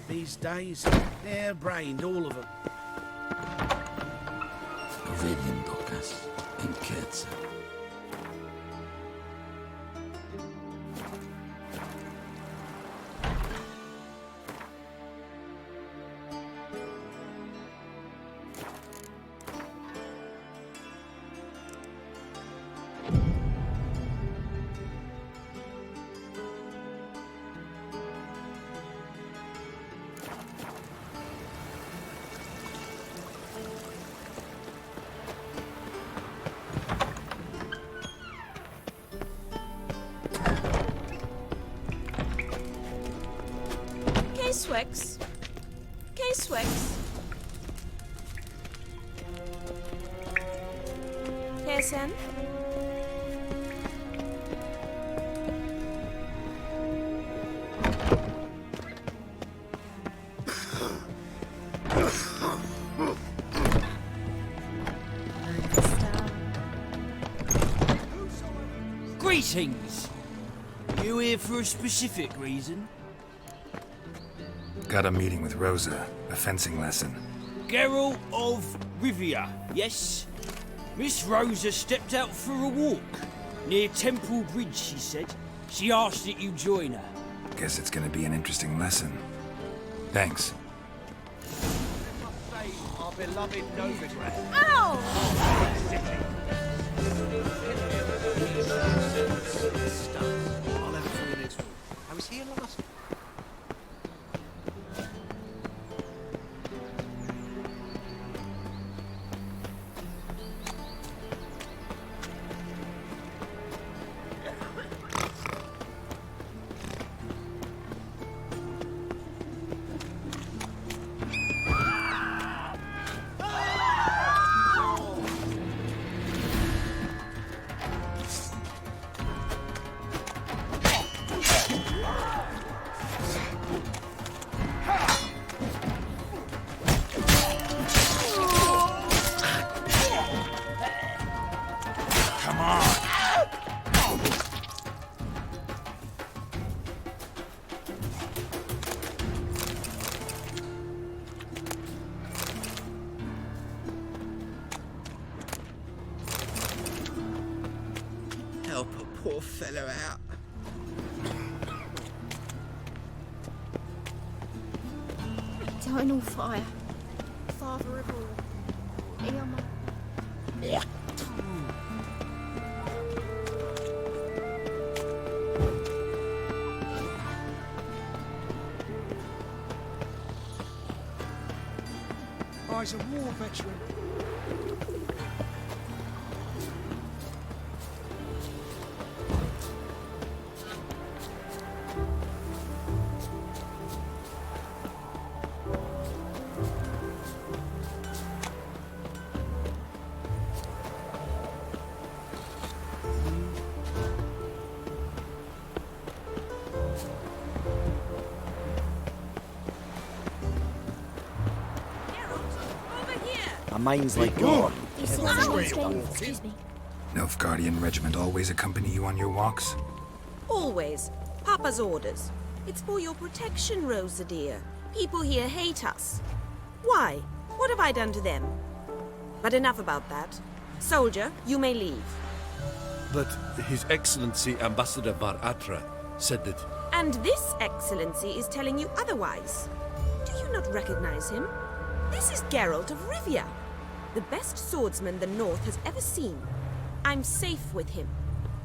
These days, hair-brained, all of them. Vedium docas in Ketsa. K-Swex. K-Swex. KSN. Greetings! You here for a specific reason? Got a meeting with Rosa. A fencing lesson. Geralt of Rivia, yes? Miss Rosa stepped out for a walk. Near Temple Bridge, she said. She asked that you join her. Guess it's gonna be an interesting lesson. Thanks. Our beloved Novigrad. Ow! I'll have it for you next week. I was here last week. Help a poor fellow out. Eternal fire. Father of all. Hear my... Oh, he's a war veteran. My mind's like gone. Excuse me. Nilfgaardian regiment always accompany you on your walks? Always. Papa's orders. It's for your protection, Rosa dear. People here hate us. Why? What have I done to them? But enough about that. Soldier, you may leave. But His Excellency Ambassador Var Atra said that... And this excellency is telling you otherwise. Do you not recognize him? This is Geralt of Rivia, the best swordsman the North has ever seen. I'm safe with him.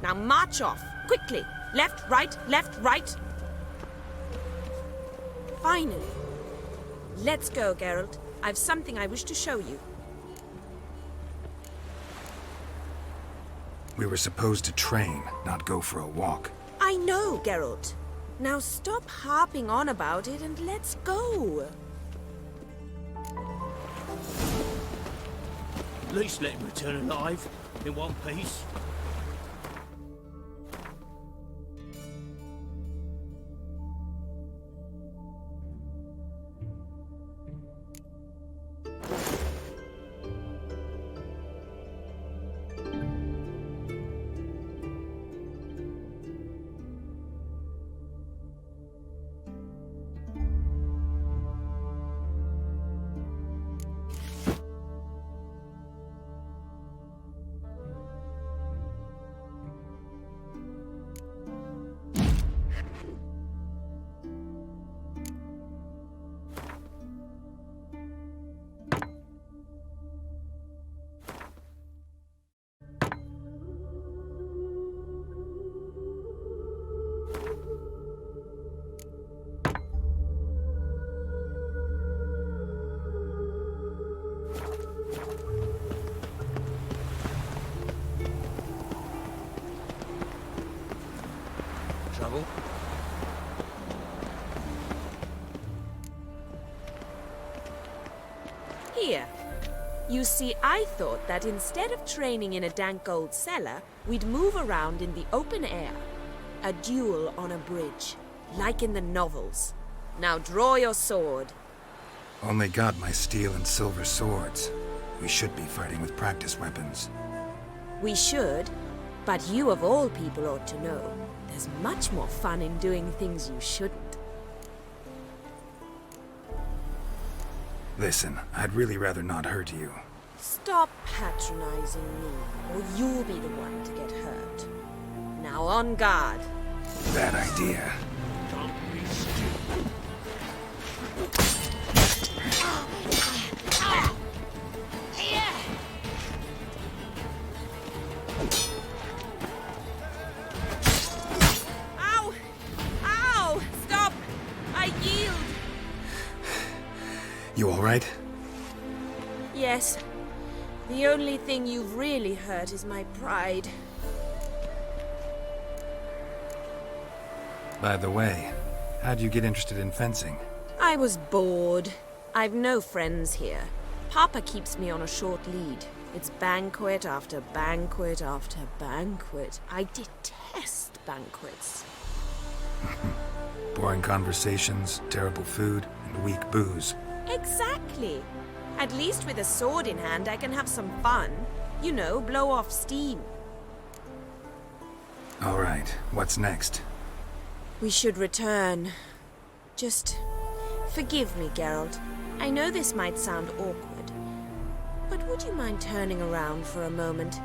Now march off, quickly. Left, right, left, right. Finally. Let's go, Geralt. I've something I wish to show you. We were supposed to train, not go for a walk. I know, Geralt. Now stop harping on about it and let's go. At least let him return alive, in one piece. Trouble? Here. You see, I thought that instead of training in a dank old cellar, we'd move around in the open air. A duel on a bridge, like in the novels. Now draw your sword. Only got my steel and silver swords. We should be fighting with practice weapons. We should, but you of all people ought to know. There's much more fun in doing things you shouldn't. Listen, I'd really rather not hurt you. Stop patronizing me, or you'll be the one to get hurt. Now on guard. Bad idea. Don't be stupid. You all right? Yes. The only thing you've really hurt is my pride. By the way, how'd you get interested in fencing? I was bored. I've no friends here. Papa keeps me on a short lead. It's banquet after banquet after banquet. I detest banquets. Boring conversations, terrible food, and weak booze. Exactly. At least with a sword in hand, I can have some fun. You know, blow off steam. All right, what's next? We should return. Just forgive me, Geralt. I know this might sound awkward, but would you mind turning around for a moment?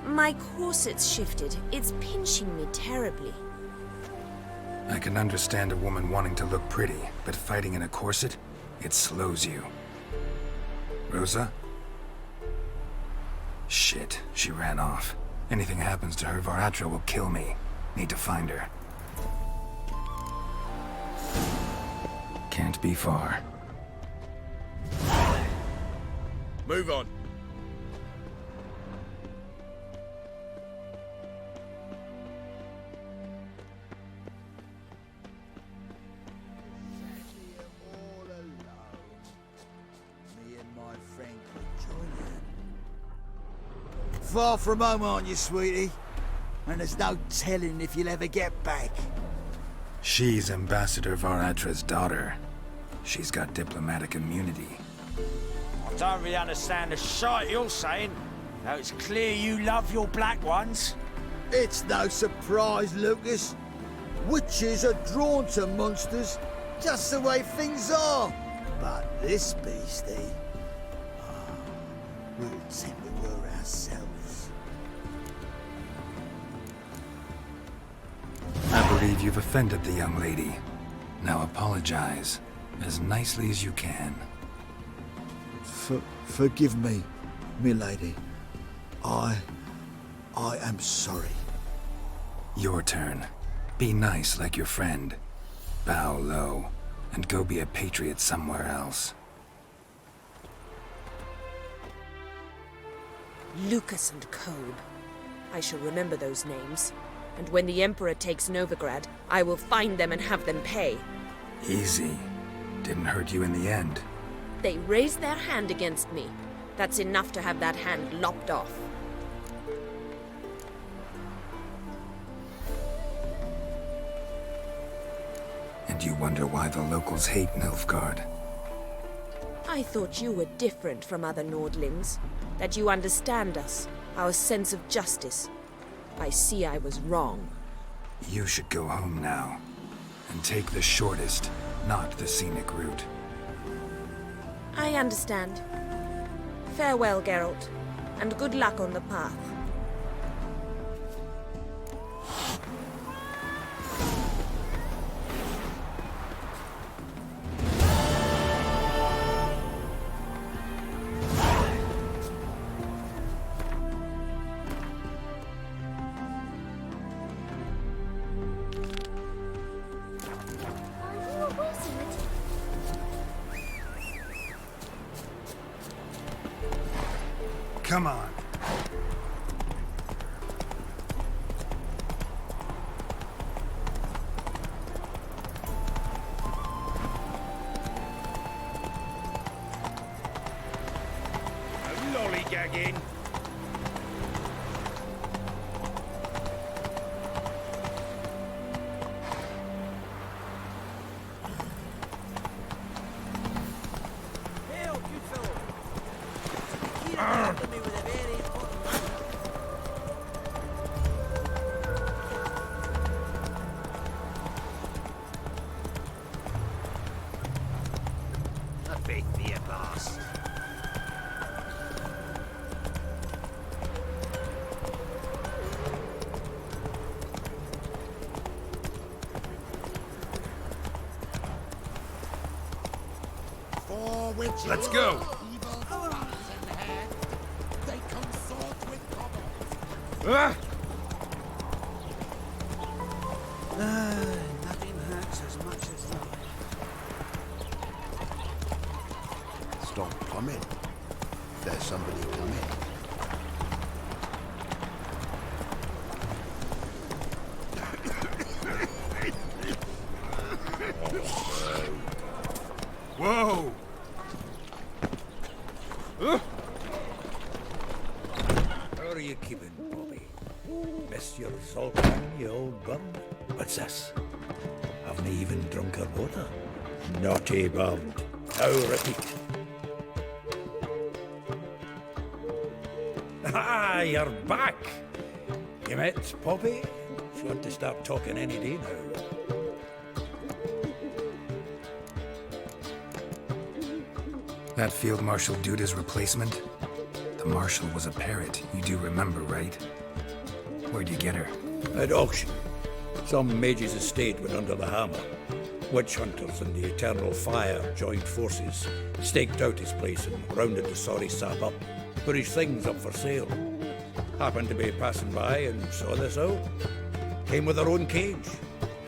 My corset's shifted. It's pinching me terribly. I can understand a woman wanting to look pretty, but fighting in a corset, it slows you. Rosa? Shit, she ran off. Anything happens to her, Var-Atro will kill me. Need to find her. Can't be far. Move on. Far from home, aren't you, sweetie? And there's no telling if you'll ever get back. She's Ambassador Var-Atra's daughter. She's got diplomatic immunity. I don't really understand the shite you're saying. Now it's clear you love your black ones. It's no surprise, Lucas. Witches are drawn to monsters, just the way things are. But this beastie, we'll take the word ourselves. I believe you've offended the young lady. Now apologize, as nicely as you can. Forgive me, milady. I am sorry. Your turn. Be nice like your friend. Bow low, and go be a patriot somewhere else. Lucas and Kolb. I shall remember those names. And when the Emperor takes Novigrad, I will find them and have them pay. Easy. Didn't hurt you in the end. They raised their hand against me. That's enough to have that hand lopped off. And you wonder why the locals hate Nilfgaard. I thought you were different from other Nordlings. That you understand us, our sense of justice. I see I was wrong. You should go home now. And take the shortest, not the scenic route. I understand. Farewell, Geralt, and good luck on the path. Come on. Lollygagging. A big beer blast. Let's go. They consort with kobolds. Ah! Nothing hurts as much as life. stop coming. There's somebody coming. Whoa! How are you keeping, Bobby? Miss your Zoltan, you old bird? What's this? Haven't even drunk her water? Naughty bird. Now repeat. Ah, you're back! You met Poppy? She want to start talking any day now. That Field Marshal Duda's replacement? The Marshal was a parrot, you do remember, right? Where'd you get her? At auction. Some mage's estate went under the hammer. Witch hunters and the Eternal Fire joined forces, staked out his place and rounded the sorry sap up, put his things up for sale. Happened to be passing by and saw this out. Came with her own cage.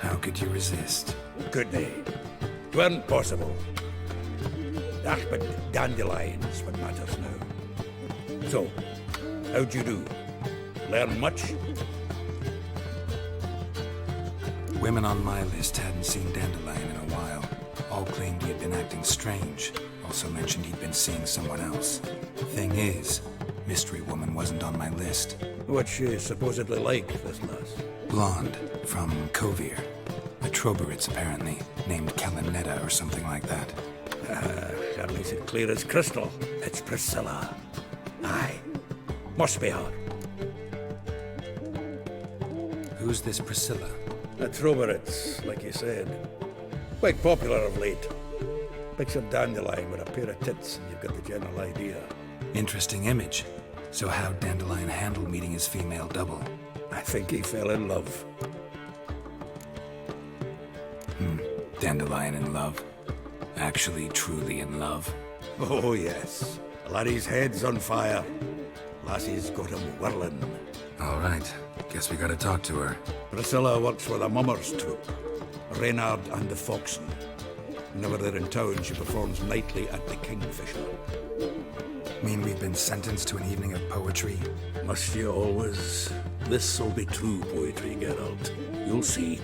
How could you resist? Could they? 'Tweren't possible. Ah, but dandelions what matters now. So, how'd you do? Learn much? Women on my list hadn't seen Dandelion in a while. All claimed he had been acting strange. Also mentioned he'd been seeing someone else. Thing is, Mystery Woman wasn't on my list. What's she supposedly like, this lass? Blonde, from Kovir. A Troberits, apparently, named Kalinetta or something like that. That makes it clear as crystal. It's Priscilla. Aye. Must be her. Who's this Priscilla? A Troberits, like you said. Quite popular of late. Picture Dandelion with a pair of tits and you've got the general idea. Interesting image. So how'd Dandelion handle meeting his female double? I think he fell in love. Dandelion in love. Actually, truly in love. Oh, yes. Laddie's head's on fire. Lassie's got him whirling. All right. Guess we gotta talk to her. Priscilla works for the Mummers troupe. Reynard and the Foxen. Whenever they're in town, she performs nightly at the Kingfisher. Mean we've been sentenced to an evening of poetry? Must you always? This'll be true poetry, Geralt. You'll see.